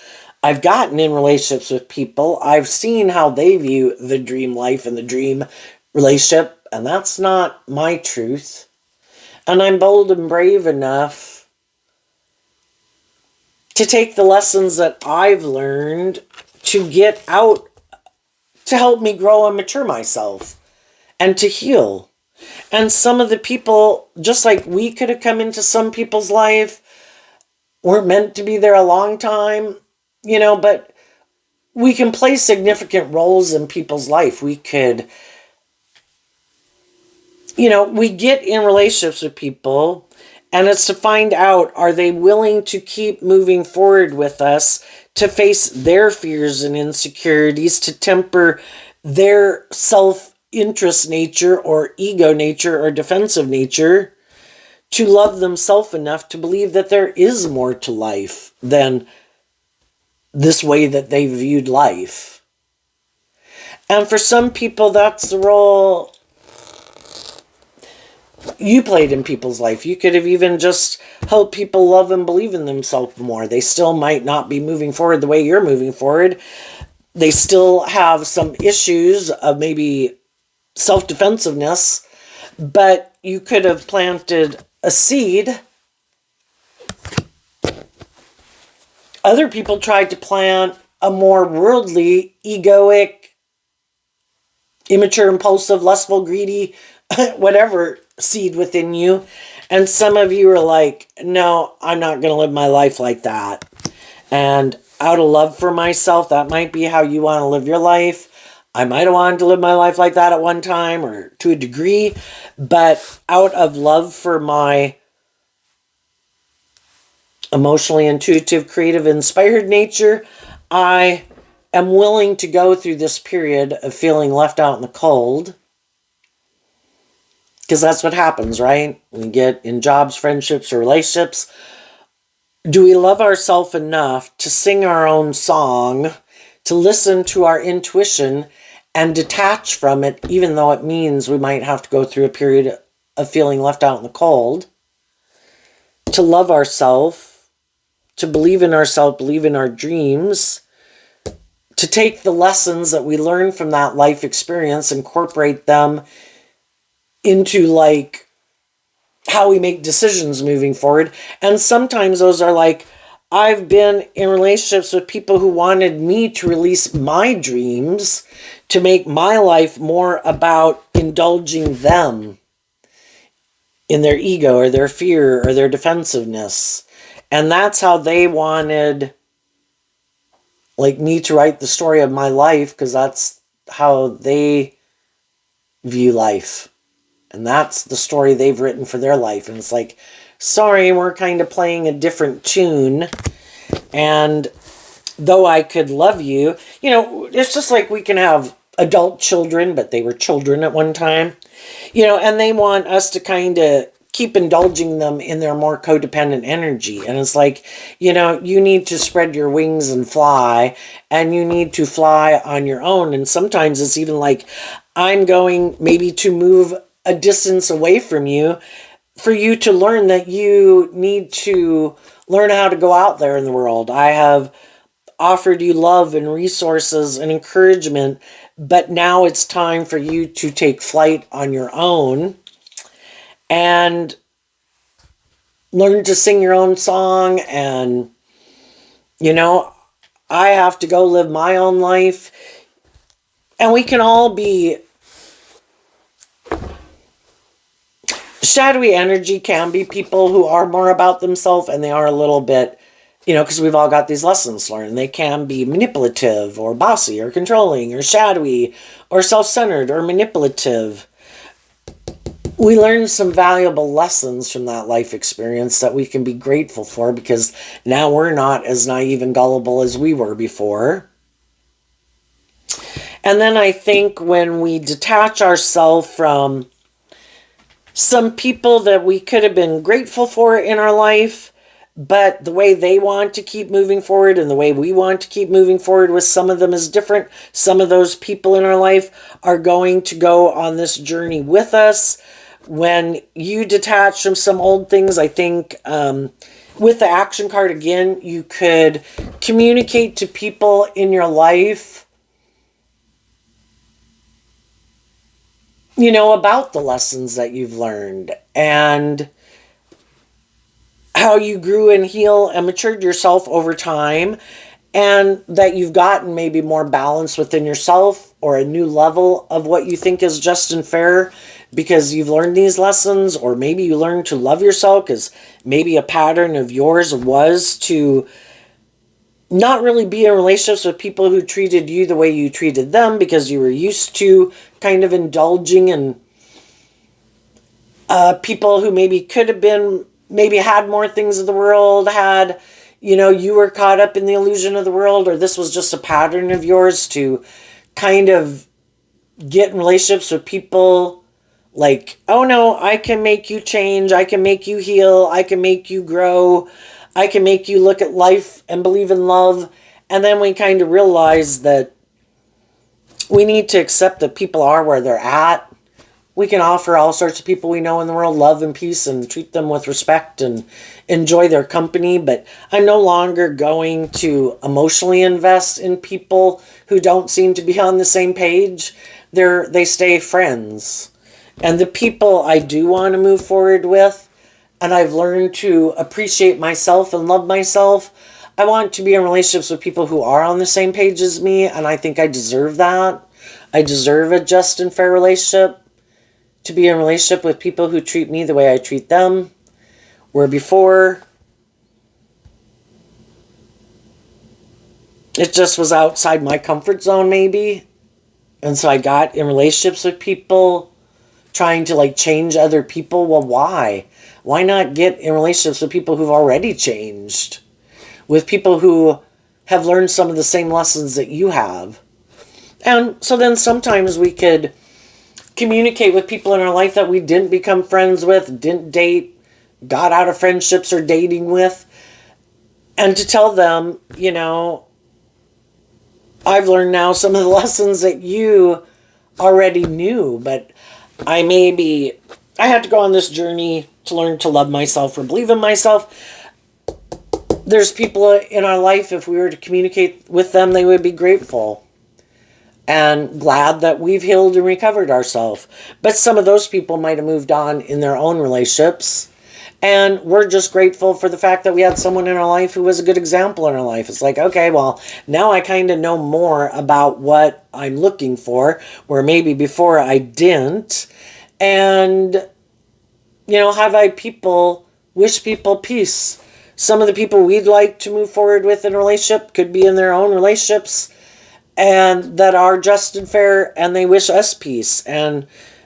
I've gotten in relationships with people. I've seen how they view the dream life and the dream relationship, and that's not my truth. And I'm bold and brave enough to take the lessons that I've learned to get out, to help me grow and mature myself and to heal. And some of the people, just like we could have come into some people's life, weren't meant to be there a long time, but we can play significant roles in people's life. We could, we get in relationships with people, and it's to find out, are they willing to keep moving forward with us, to face their fears and insecurities, to temper their self-interest nature or ego nature or defensive nature, to love themselves enough to believe that there is more to life than this way that they viewed life. And for some people, that's the role you played in people's life. You could have even just helped people love and believe in themselves more. They still might not be moving forward the way you're moving forward. They still have some issues of maybe self-defensiveness, but you could have planted a seed. Other people tried to plant a more worldly, egoic, immature, impulsive, lustful, greedy, whatever seed within you. And some of you are like, no, I'm not going to live my life like that. And out of love for myself, that might be how you want to live your life. I might have wanted to live my life like that at one time or to a degree, but out of love for my emotionally intuitive, creative, inspired nature, I am willing to go through this period of feeling left out in the cold. Because that's what happens, right? We get in jobs, friendships, or relationships. Do we love ourselves enough to sing our own song, to listen to our intuition, and detach from it, even though it means we might have to go through a period of feeling left out in the cold? To love ourselves, to believe in ourselves, believe in our dreams, to take the lessons that we learn from that life experience, incorporate them into like how we make decisions moving forward. And sometimes those are like, I've been in relationships with people who wanted me to release my dreams, to make my life more about indulging them in their ego or their fear or their defensiveness. And that's how they wanted like me to write the story of my life because that's how they view life. And that's the story they've written for their life. And it's like, sorry, we're kind of playing a different tune. And though I could love you, it's just like we can have adult children, but they were children at one time, and they want us to kind of keep indulging them in their more codependent energy. And it's like, you need to spread your wings and fly, and you need to fly on your own. And sometimes it's even like, I'm going maybe to move a distance away from you for you to learn that you need to learn how to go out there in the world. I have offered you love and resources and encouragement, but now it's time for you to take flight on your own and learn to sing your own song. And, I have to go live my own life. And we can all be, shadowy energy can be people who are more about themselves, and they are a little bit, because we've all got these lessons learned. They can be manipulative or bossy or controlling or shadowy or self-centered or manipulative. We learned some valuable lessons from that life experience that we can be grateful for, because now we're not as naive and gullible as we were before. And then I think when we detach ourselves from some people that we could have been grateful for in our life, but the way they want to keep moving forward and the way we want to keep moving forward with some of them is different. Some of those people in our life are going to go on this journey with us. When you detach from some old things, I think with the action card again, you could communicate to people in your life, about the lessons that you've learned and how you grew and healed and matured yourself over time, and that you've gotten maybe more balance within yourself or a new level of what you think is just and fair because you've learned these lessons. Or maybe you learned to love yourself because maybe a pattern of yours was to not really be in relationships with people who treated you the way you treated them because you were used to kind of indulging in people who maybe could have been, maybe had more things of the world, had, you were caught up in the illusion of the world, or this was just a pattern of yours to kind of get in relationships with people like, oh no, I can make you change, I can make you heal, I can make you grow, I can make you look at life and believe in love. And then we kind of realize that we need to accept that people are where they're at. We can offer all sorts of people we know in the world love and peace and treat them with respect and enjoy their company. But I'm no longer going to emotionally invest in people who don't seem to be on the same page. They stay friends. And the people I do want to move forward with, and I've learned to appreciate myself and love myself, I want to be in relationships with people who are on the same page as me, and I think I deserve that. I deserve a just and fair relationship, to be in a relationship with people who treat me the way I treat them. Where before, it just was outside my comfort zone maybe. And so I got in relationships with people trying to change other people. Well, why? Why not get in relationships with people who've already changed? With people who have learned some of the same lessons that you have. And so then sometimes we could communicate with people in our life that we didn't become friends with, didn't date, got out of friendships or dating with, and to tell them, I've learned now some of the lessons that you already knew, but I had to go on this journey to learn to love myself or believe in myself. There's people in our life, if we were to communicate with them, they would be grateful and glad that we've healed and recovered ourselves. But some of those people might have moved on in their own relationships. And we're just grateful for the fact that we had someone in our life who was a good example in our life. It's like, okay, well, now I kind of know more about what I'm looking for, where maybe before I didn't. And, have I wish people peace. Some of the people we'd like to move forward with in a relationship could be in their own relationships and that are just and fair, and they wish us peace. And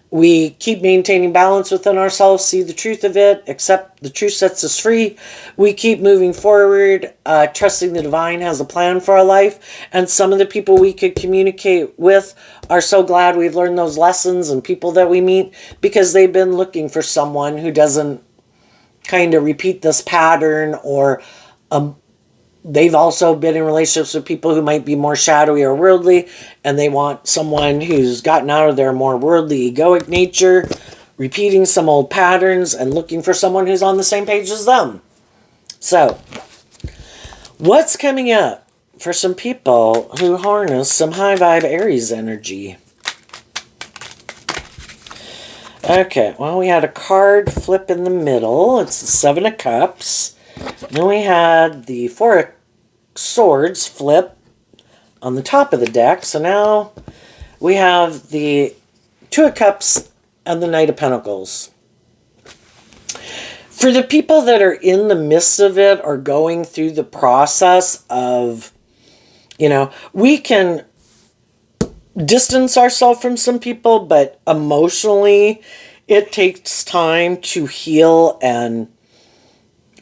we keep maintaining balance within ourselves, see the truth of it, accept the truth sets us free. We keep moving forward, trusting the divine has a plan for our life. And some of the people we could communicate with are so glad we've learned those lessons, and people that we meet, because they've been looking for someone who doesn't kind of repeat this pattern, or they've also been in relationships with people who might be more shadowy or worldly, and they want someone who's gotten out of their more worldly, egoic nature, repeating some old patterns, and looking for someone who's on the same page as them. So, what's coming up for some people who harness some high vibe Aries energy? Okay, well, we had a card flip in the middle. It's the Seven of Cups. Then we had the Four of Swords flip on the top of the deck. So now we have the Two of Cups and the Knight of Pentacles. For the people that are in the midst of it or going through the process of, we can distance ourselves from some people, but emotionally it takes time to heal and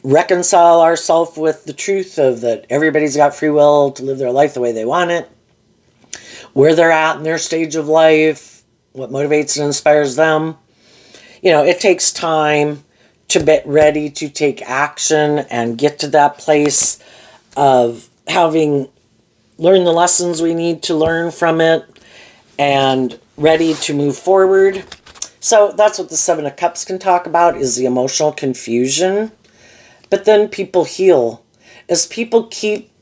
reconcile ourselves with the truth of that everybody's got free will to live their life the way they want it, where they're at in their stage of life, what motivates and inspires them. It takes time to get ready to take action and get to that place of having learned the lessons we need to learn from it and ready to move forward. So that's what the Seven of Cups can talk about, is the emotional confusion. But then people heal. As people keep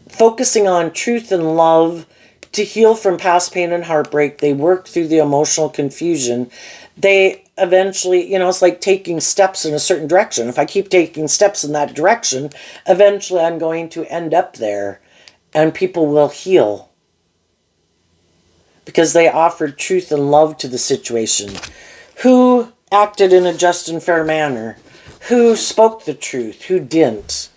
focusing on truth and love to heal from past pain and heartbreak, they work through the emotional confusion. They eventually, it's like taking steps in a certain direction. If I keep taking steps in that direction, eventually I'm going to end up there, and people will heal because they offered truth and love to the situation. Who acted in a just and fair manner? Who spoke the truth? Who didn't?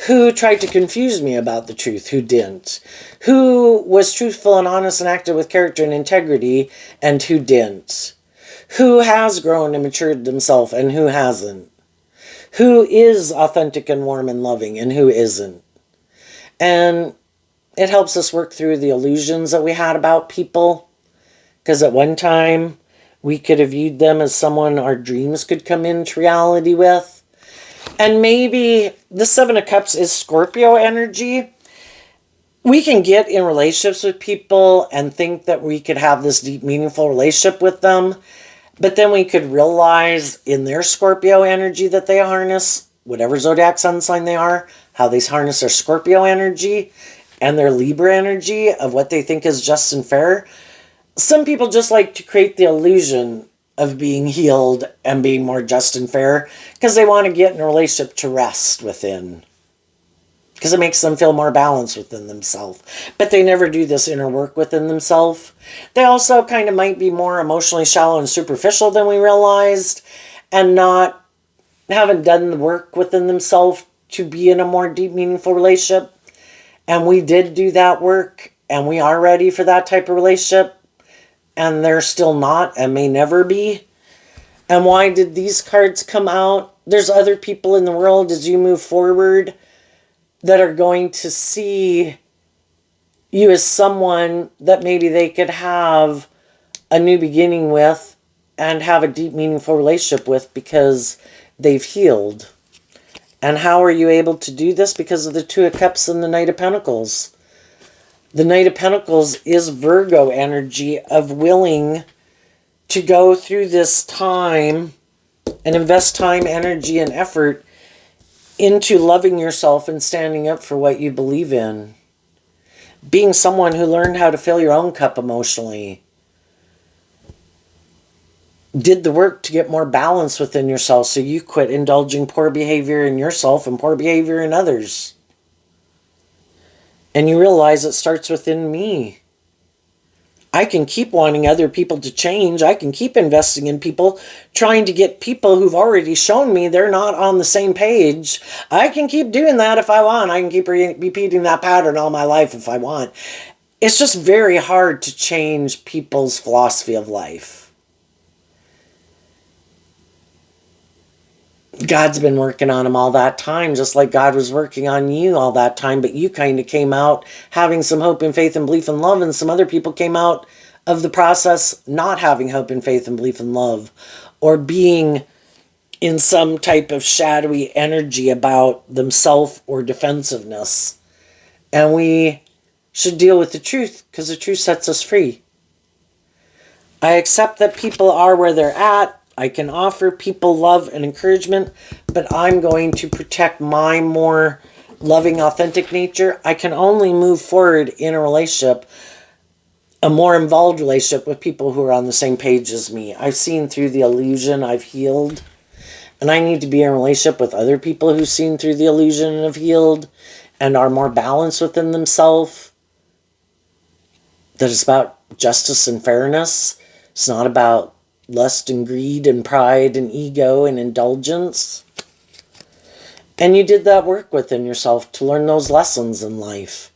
Who tried to confuse me about the truth? Who didn't? Who was truthful and honest and acted with character and integrity, and who didn't? Who has grown and matured themselves, and who hasn't? Who is authentic and warm and loving, and who isn't? And it helps us work through the illusions that we had about people, because at one time we could have viewed them as someone our dreams could come into reality with. And maybe the Seven of Cups is Scorpio energy. We can get in relationships with people and think that we could have this deep, meaningful relationship with them. But then we could realize in their Scorpio energy that they harness, whatever zodiac sun sign they are, how they harness their Scorpio energy and their Libra energy of what they think is just and fair. Some people just like to create the illusion of being healed and being more just and fair because they want to get in a relationship to rest within, because it makes them feel more balanced within themselves. But they never do this inner work within themselves. They also kind of might be more emotionally shallow and superficial than we realized, and haven't done the work within themselves to be in a more deep, meaningful relationship. And we did do that work, and we are ready for that type of relationship. And they're still not and may never be. And why did these cards come out? There's other people in the world as you move forward that are going to see you as someone that maybe they could have a new beginning with and have a deep, meaningful relationship with because they've healed. And how are you able to do this? Because of the Two of Cups and the Knight of Pentacles. The Knight of Pentacles is Virgo energy of willing to go through this time and invest time, energy, and effort into loving yourself and standing up for what you believe in. Being someone who learned how to fill your own cup emotionally. Did the work to get more balance within yourself so you quit indulging poor behavior in yourself and poor behavior in others. And you realize it starts within me. I can keep wanting other people to change. I can keep investing in people, trying to get people who've already shown me they're not on the same page. I can keep doing that if I want. I can keep repeating that pattern all my life if I want. It's just very hard to change people's philosophy of life. God's been working on them all that time, just like God was working on you all that time, but you kind of came out having some hope and faith and belief and love, and some other people came out of the process not having hope and faith and belief and love, or being in some type of shadowy energy about themself or defensiveness. And we should deal with the truth, because the truth sets us free. I accept that people are where they're at. I can offer people love and encouragement, but I'm going to protect my more loving, authentic nature. I can only move forward in a relationship, a more involved relationship with people who are on the same page as me. I've seen through the illusion, I've healed, and I need to be in a relationship with other people who've seen through the illusion and have healed and are more balanced within themselves. That is about justice and fairness. It's not about lust and greed and pride and ego and indulgence. And you did that work within yourself to learn those lessons in life.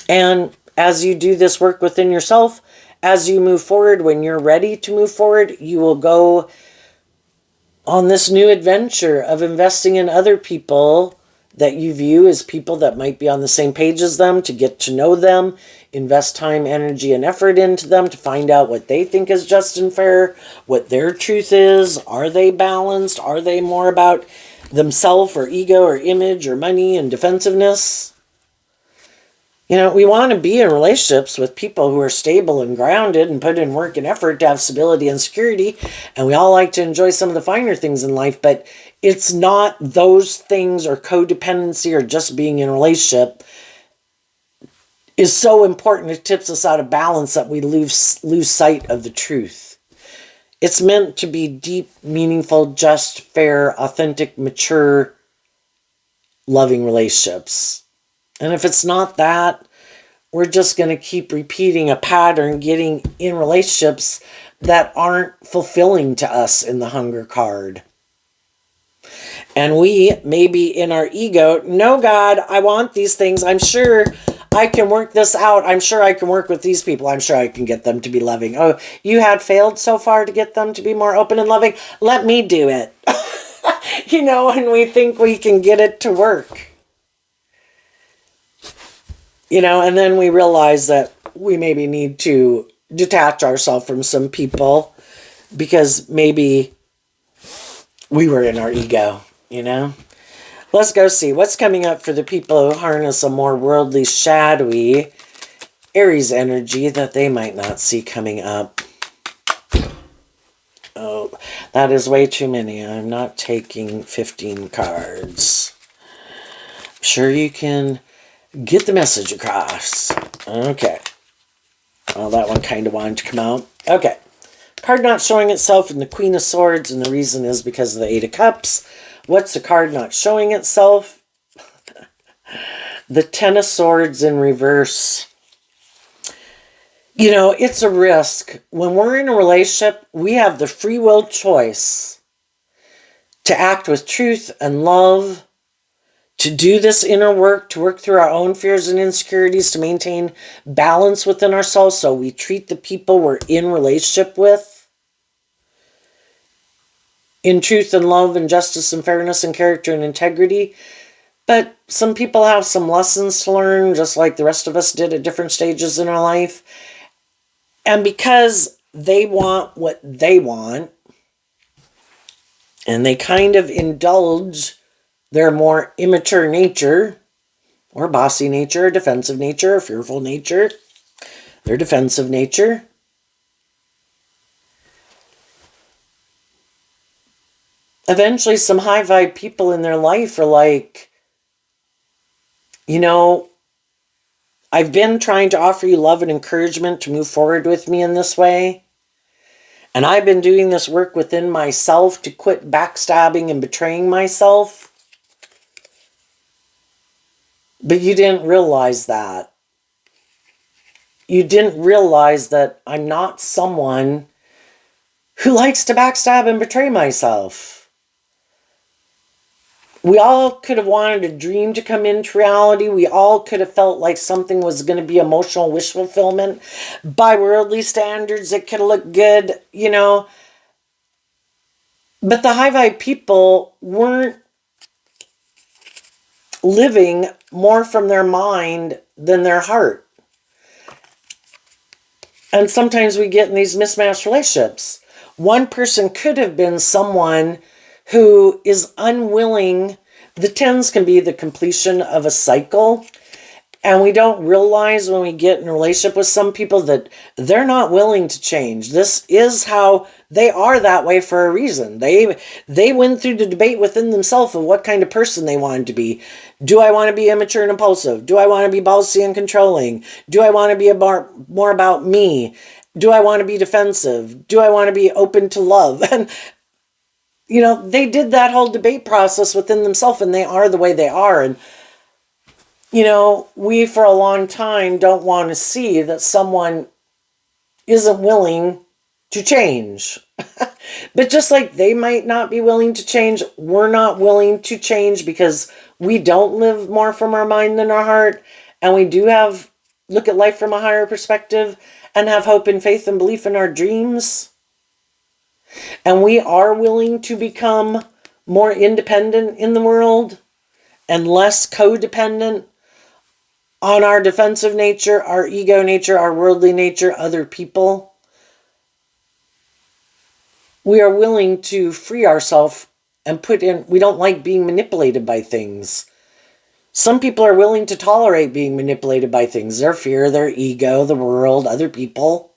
And as you do this work within yourself, as you move forward, when you're ready to move forward, you will go on this new adventure of investing in other people that you view as people that might be on the same page as them, to get to know them, invest time, energy, and effort into them to find out what they think is just and fair, what their truth is. Are they balanced? Are they more about themself or ego or image or money and defensiveness? You know, we want to be in relationships with people who are stable and grounded and put in work and effort to have stability and security. And we all like to enjoy some of the finer things in life, but it's not those things or codependency or just being in a relationship is so important. It tips us out of balance that we lose sight of the truth. It's meant to be deep, meaningful, just, fair, authentic, mature, loving relationships. And if it's not that, we're just going to keep repeating a pattern, getting in relationships that aren't fulfilling to us in the hunger card. And we, maybe in our ego, no, God, I want these things. I'm sure I can work this out. I'm sure I can work with these people. I'm sure I can get them to be loving. Oh, you had failed so far to get them to be more open and loving? Let me do it. You know, and we think we can get it to work. You know, and then we realize that we maybe need to detach ourselves from some people because maybe we were in our ego, you know? Let's go see what's coming up for the people who harness a more worldly, shadowy Aries energy that they might not see coming up. Oh, that is way too many. I'm not taking 15 cards. I'm sure you can get the message across. Okay. Well, that one kind of wanted to come out. Okay. Card not showing itself in the Queen of Swords, and the reason is because of the Eight of Cups. What's the card not showing itself? The Ten of Swords in reverse. You know, it's a risk. When we're in a relationship, we have the free will choice to act with truth and love, to do this inner work, to work through our own fears and insecurities, to maintain balance within ourselves so we treat the people we're in relationship with in truth and love and justice and fairness and character and integrity. But some people have some lessons to learn, just like the rest of us did at different stages in our life. And because they want what they want, and they kind of indulge their more immature nature, or bossy nature, or defensive nature, or fearful nature, their defensive nature, eventually some high vibe people in their life are like, you know, I've been trying to offer you love and encouragement to move forward with me in this way. And I've been doing this work within myself to quit backstabbing and betraying myself. But you didn't realize that. you didn't realize that I'm not someone who likes to backstab and betray myself. We all could have wanted a dream to come into reality. We all could have felt like something was going to be emotional wish fulfillment. By worldly standards, it could have looked good, you know. But the high vibe people weren't living more from their mind than their heart. And sometimes we get in these mismatched relationships. One person could have been someone who is unwilling. The tens can be the completion of a cycle. And we don't realize when we get in a relationship with some people that they're not willing to change. This is how they are that way for a reason. They went through the debate within themselves of what kind of person they wanted to be. Do I want to be immature and impulsive? Do I want to be bossy and controlling? Do I want to be more about me? Do I want to be defensive? Do I want to be open to love? And, you know, they did that whole debate process within themselves, and they are the way they are. And, you know, we for a long time don't want to see that someone isn't willing to change. But just like they might not be willing to change, we're not willing to change because we don't live more from our mind than our heart. And we do look at life from a higher perspective and have hope and faith and belief in our dreams. And we are willing to become more independent in the world and less codependent on our defensive nature, our ego nature, our worldly nature, other people. We are willing to free ourselves and we don't like being manipulated by things. Some people are willing to tolerate being manipulated by things, their fear, their ego, the world, other people.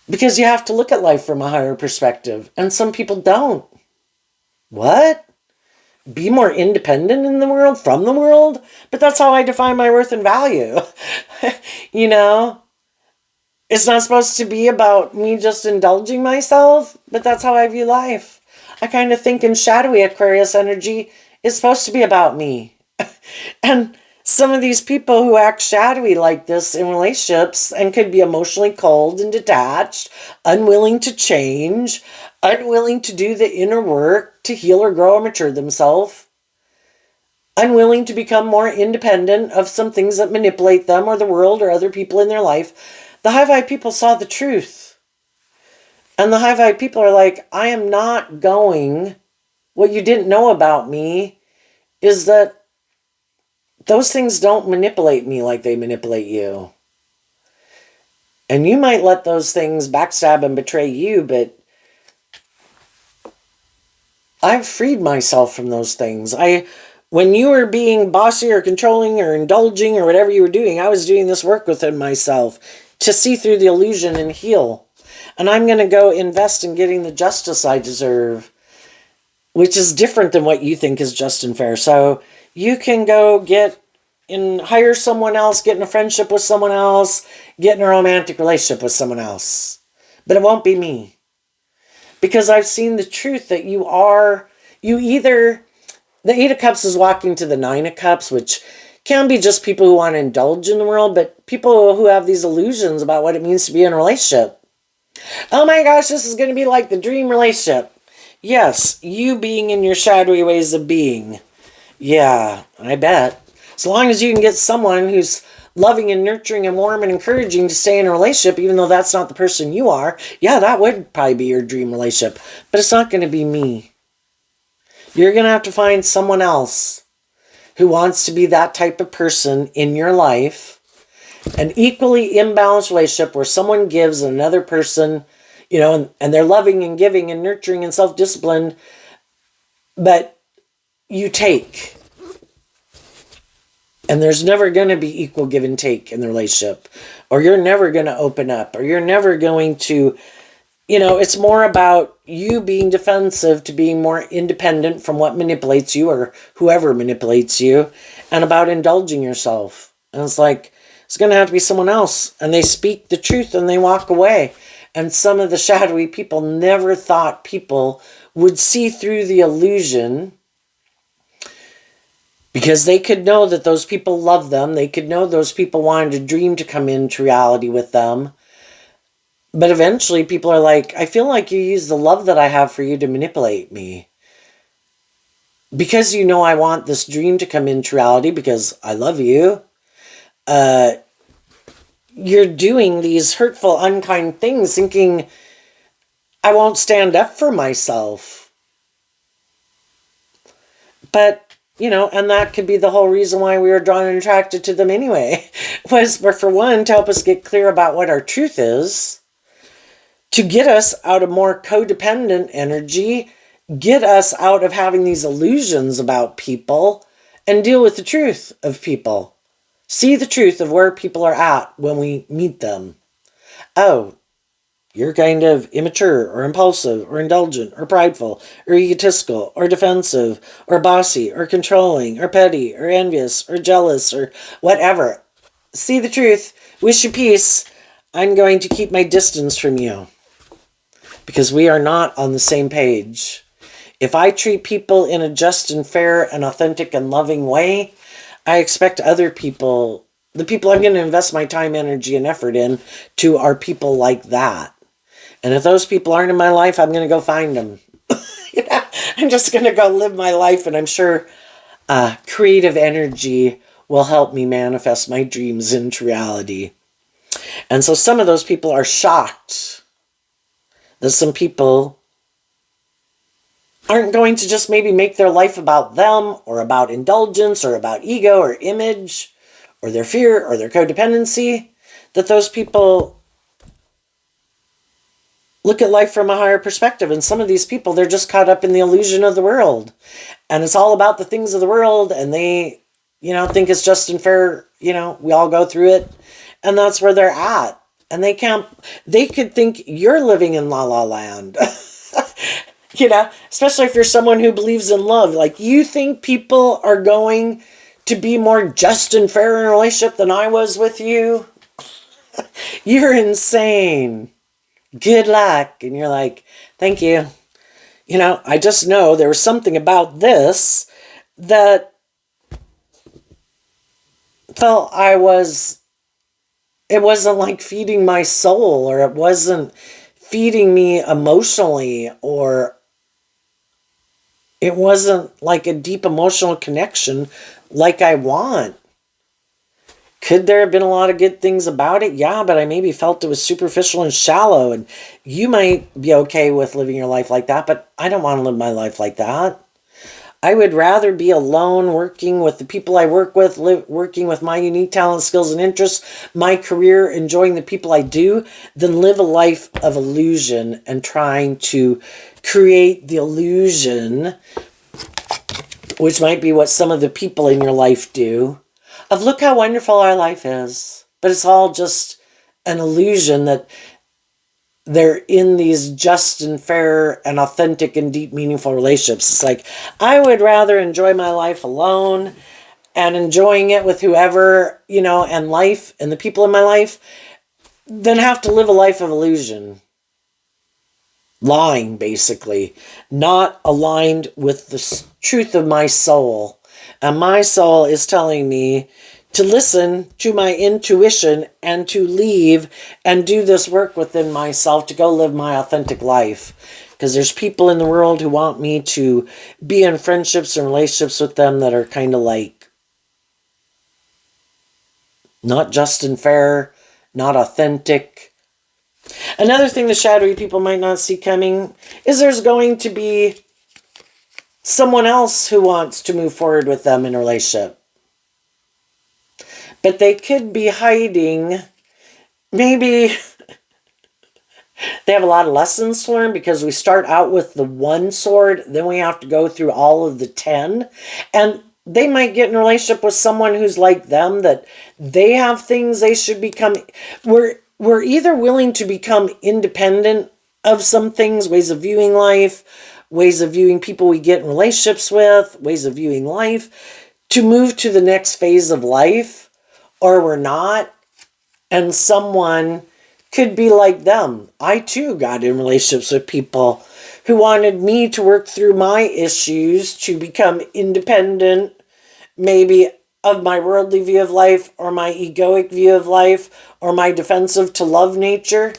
Because you have to look at life from a higher perspective, and some people don't. What? Be more independent in the world, from the world? But that's how I define my worth and value. You know? It's not supposed to be about me just indulging myself, but that's how I view life. I kind of think in shadowy Aquarius energy, it's supposed to be about me. And some of these people who act shadowy like this in relationships and could be emotionally cold and detached, unwilling to change, unwilling to do the inner work to heal or grow or mature themselves, unwilling to become more independent of some things that manipulate them or the world or other people in their life. The high vibe people saw the truth. And the high vibe people are like, I am not going. What you didn't know about me is that those things don't manipulate me like they manipulate you. And you might let those things backstab and betray you, but I've freed myself from those things. When you were being bossy or controlling or indulging or whatever you were doing, I was doing this work within myself to see through the illusion and heal. And I'm going to go invest in getting the justice I deserve, which is different than what you think is just and fair. So you can go hire someone else, get in a friendship with someone else, get in a romantic relationship with someone else. But it won't be me. Because I've seen the truth that the Eight of Cups is walking to the Nine of Cups, which can be just people who want to indulge in the world, but people who have these illusions about what it means to be in a relationship. Oh my gosh, this is going to be like the dream relationship. Yes, you being in your shadowy ways of being. Yeah, I bet. As long as you can get someone who's loving and nurturing and warm and encouraging to stay in a relationship, even though that's not the person you are, yeah, that would probably be your dream relationship. But it's not going to be me. You're going to have to find someone else who wants to be that type of person in your life. An equally imbalanced relationship where someone gives another person, and they're loving and giving and nurturing and self-disciplined, but you take. And there's never going to be equal give and take in the relationship. Or you're never going to open up. Or you're never going to, it's more about you being defensive to being more independent from what manipulates you or whoever manipulates you. And about indulging yourself. And it's like, it's going to have to be someone else. And they speak the truth and they walk away. And some of the shadowy people never thought people would see through the illusion, Because they could know that those people love them. They could know those people wanted a dream to come into reality with them. But eventually people are like, I feel like you use the love that I have for you to manipulate me. Because you know I want this dream to come into reality because I love you. You're doing these hurtful, unkind things thinking I won't stand up for myself. But, and that could be the whole reason why we were drawn and attracted to them anyway. Was for one, to help us get clear about what our truth is, to get us out of more codependent energy, get us out of having these illusions about people, and deal with the truth of people. See the truth of where people are at when we meet them. Oh, you're kind of immature or impulsive or indulgent or prideful or egotistical or defensive or bossy or controlling or petty or envious or jealous or whatever. See the truth. Wish you peace. I'm going to keep my distance from you. Because we are not on the same page. If I treat people in a just and fair and authentic and loving way, I expect other people, the people I'm going to invest my time, energy, and effort in, to are people like that. And if those people aren't in my life, I'm going to go find them. I'm just going to go live my life, and I'm sure creative energy will help me manifest my dreams into reality. And so some of those people are shocked that some people aren't going to just maybe make their life about them or about indulgence or about ego or image or their fear or their codependency, that those people look at life from a higher perspective. And some of these people, they're just caught up in the illusion of the world. And it's all about the things of the world. And they, think it's just and fair. We all go through it. And that's where they're at. And they could think you're living in La La Land. Especially if you're someone who believes in love. Like, you think people are going to be more just and fair in a relationship than I was with you? You're insane. Good luck. And you're like, thank you. I just know there was something about this that felt it wasn't like feeding my soul, or it wasn't feeding me emotionally, or it wasn't like a deep emotional connection like I want. Could there have been a lot of good things about it? Yeah, but I maybe felt it was superficial and shallow, and you might be okay with living your life like that, but I don't want to live my life like that. I would rather be alone, working with the people I work with, working with my unique talents, skills, and interests, my career, enjoying the people I do, than live a life of illusion and trying to create the illusion, which might be what some of the people in your life do, of look how wonderful our life is. But it's all just an illusion that they're in these just and fair and authentic and deep, meaningful relationships. It's like, I would rather enjoy my life alone and enjoying it with whoever, and life and the people in my life, than have to live a life of illusion. Lying, basically. Not aligned with the truth of my soul. And my soul is telling me to listen to my intuition and to leave and do this work within myself to go live my authentic life. Because there's people in the world who want me to be in friendships and relationships with them that are kind of like not just and fair, not authentic. Another thing the shadowy people might not see coming is there's going to be someone else who wants to move forward with them in a relationship. But they could be hiding. Maybe they have a lot of lessons to learn, because we start out with the one sword, then we have to go through all of the 10. And they might get in a relationship with someone who's like them, that they have things they should become. We're either willing to become independent of some things, ways of viewing life, ways of viewing people we get in relationships with, ways of viewing life, to move to the next phase of life, or we're not. And someone could be like them. I too got in relationships with people who wanted me to work through my issues to become independent, maybe of my worldly view of life or my egoic view of life or my defensive to love nature.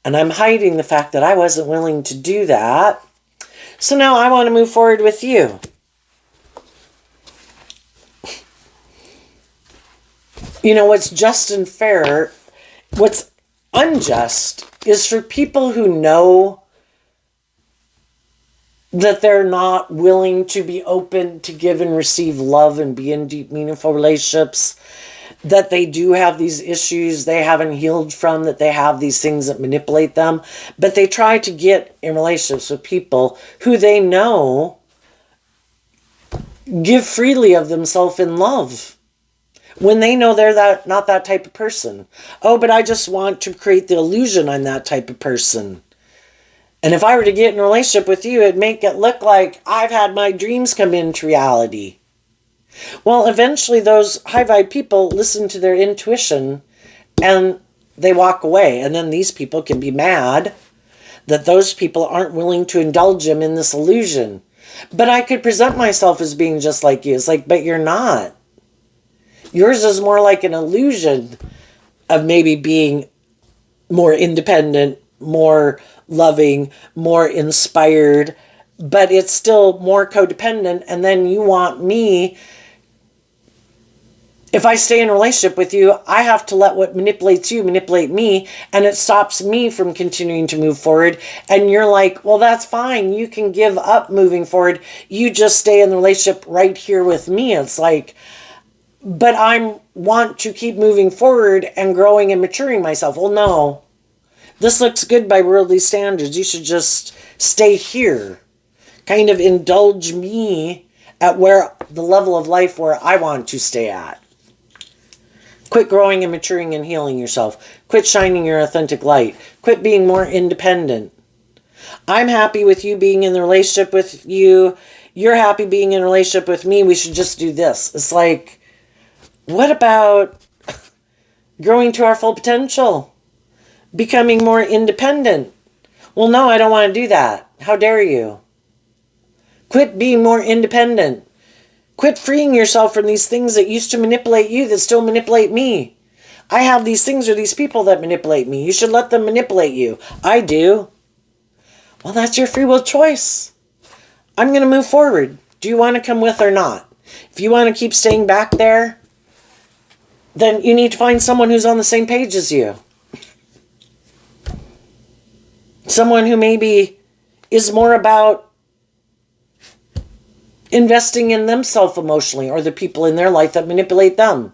And I'm hiding the fact that I wasn't willing to do that. So now I want to move forward with you. You know, what's just and fair, what's unjust is for people who know that they're not willing to be open to give and receive love and be in deep, meaningful relationships, that they do have these issues they haven't healed from, that they have these things that manipulate them, but they try to get in relationships with people who they know give freely of themselves in love, when they know they're not that type of person. Oh, but I just want to create the illusion I'm that type of person. And if I were to get in a relationship with you, it'd make it look like I've had my dreams come into reality. Well, eventually those high vibe people listen to their intuition and they walk away. And then these people can be mad that those people aren't willing to indulge them in this illusion. But I could present myself as being just like you. It's like, but you're not. Yours is more like an illusion of maybe being more independent, more loving, more inspired, but it's still more codependent. And then you want me, if I stay in a relationship with you, I have to let what manipulates you manipulate me, and it stops me from continuing to move forward. And you're like, well, that's fine. You can give up moving forward. You just stay in the relationship right here with me. It's like, but I want to keep moving forward and growing and maturing myself. Well, no. This looks good by worldly standards. You should just stay here. Kind of indulge me at where the level of life where I want to stay at. Quit growing and maturing and healing yourself. Quit shining your authentic light. Quit being more independent. I'm happy with you being in the relationship with you. You're happy being in a relationship with me. We should just do this. It's like, what about growing to our full potential? Becoming more independent? Well, no, I don't want to do that. How dare you? Quit being more independent. Quit freeing yourself from these things that used to manipulate you that still manipulate me. I have these things or these people that manipulate me. You should let them manipulate you. I do. Well, that's your free will choice. I'm going to move forward. Do you want to come with or not? If you want to keep staying back there, then you need to find someone who's on the same page as you. Someone who maybe is more about investing in themselves emotionally, or the people in their life that manipulate them,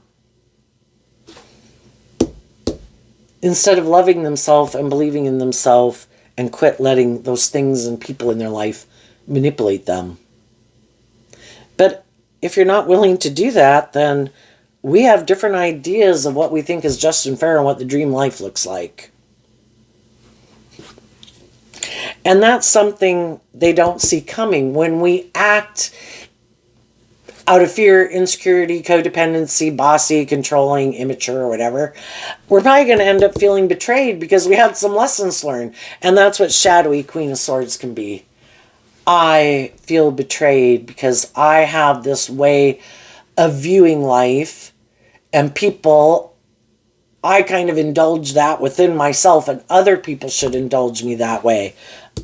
instead of loving themselves and believing in themselves, and quit letting those things and people in their life manipulate them. But if you're not willing to do that, then we have different ideas of what we think is just and fair and what the dream life looks like. And that's something they don't see coming. When we act out of fear, insecurity, codependency, bossy, controlling, immature, or whatever, we're probably going to end up feeling betrayed because we had some lessons learned. And that's what shadowy Queen of Swords can be. I feel betrayed because I have this way of viewing life and people. I kind of indulge that within myself, and other people should indulge me that way.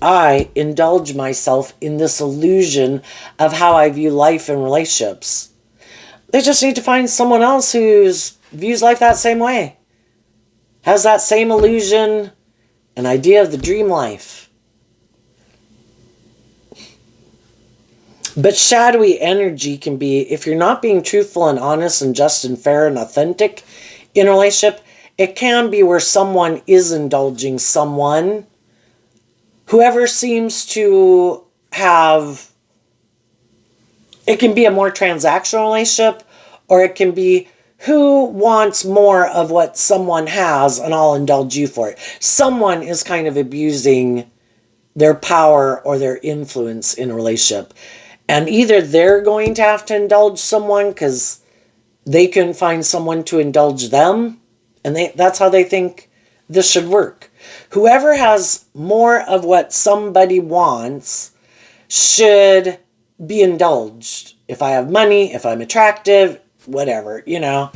I indulge myself in this illusion of how I view life and relationships. They just need to find someone else who views life that same way. Has that same illusion, an idea of the dream life. But shadowy energy can be, if you're not being truthful and honest and just and fair and authentic in a relationship, it can be where someone is indulging someone. Whoever seems to have, it can be a more transactional relationship, or it can be who wants more of what someone has and I'll indulge you for it. Someone is kind of abusing their power or their influence in a relationship. And either they're going to have to indulge someone because they can find someone to indulge them, and that's how they think this should work. Whoever has more of what somebody wants should be indulged. If I have money, if I'm attractive, whatever, you know.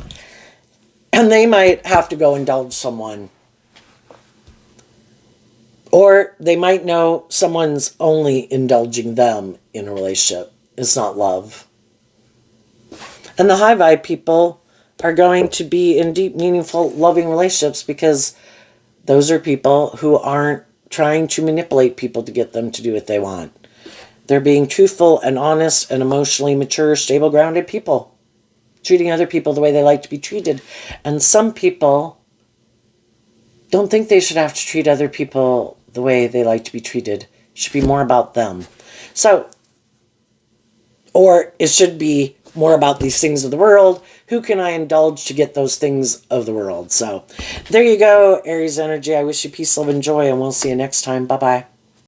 And they might have to go indulge someone. Or they might know someone's only indulging them in a relationship. It's not love. And the high vibe people are going to be in deep, meaningful, loving relationships because those are people who aren't trying to manipulate people to get them to do what they want. They're being truthful and honest and emotionally mature, stable, grounded people. Treating other people the way they like to be treated. And some people don't think they should have to treat other people the way they like to be treated. It should be more about them. So, or it should be more about these things of the world. Who can I indulge to get those things of the world? So, there you go, Aries energy. I wish you peace, love, and joy, and we'll see you next time. Bye-bye.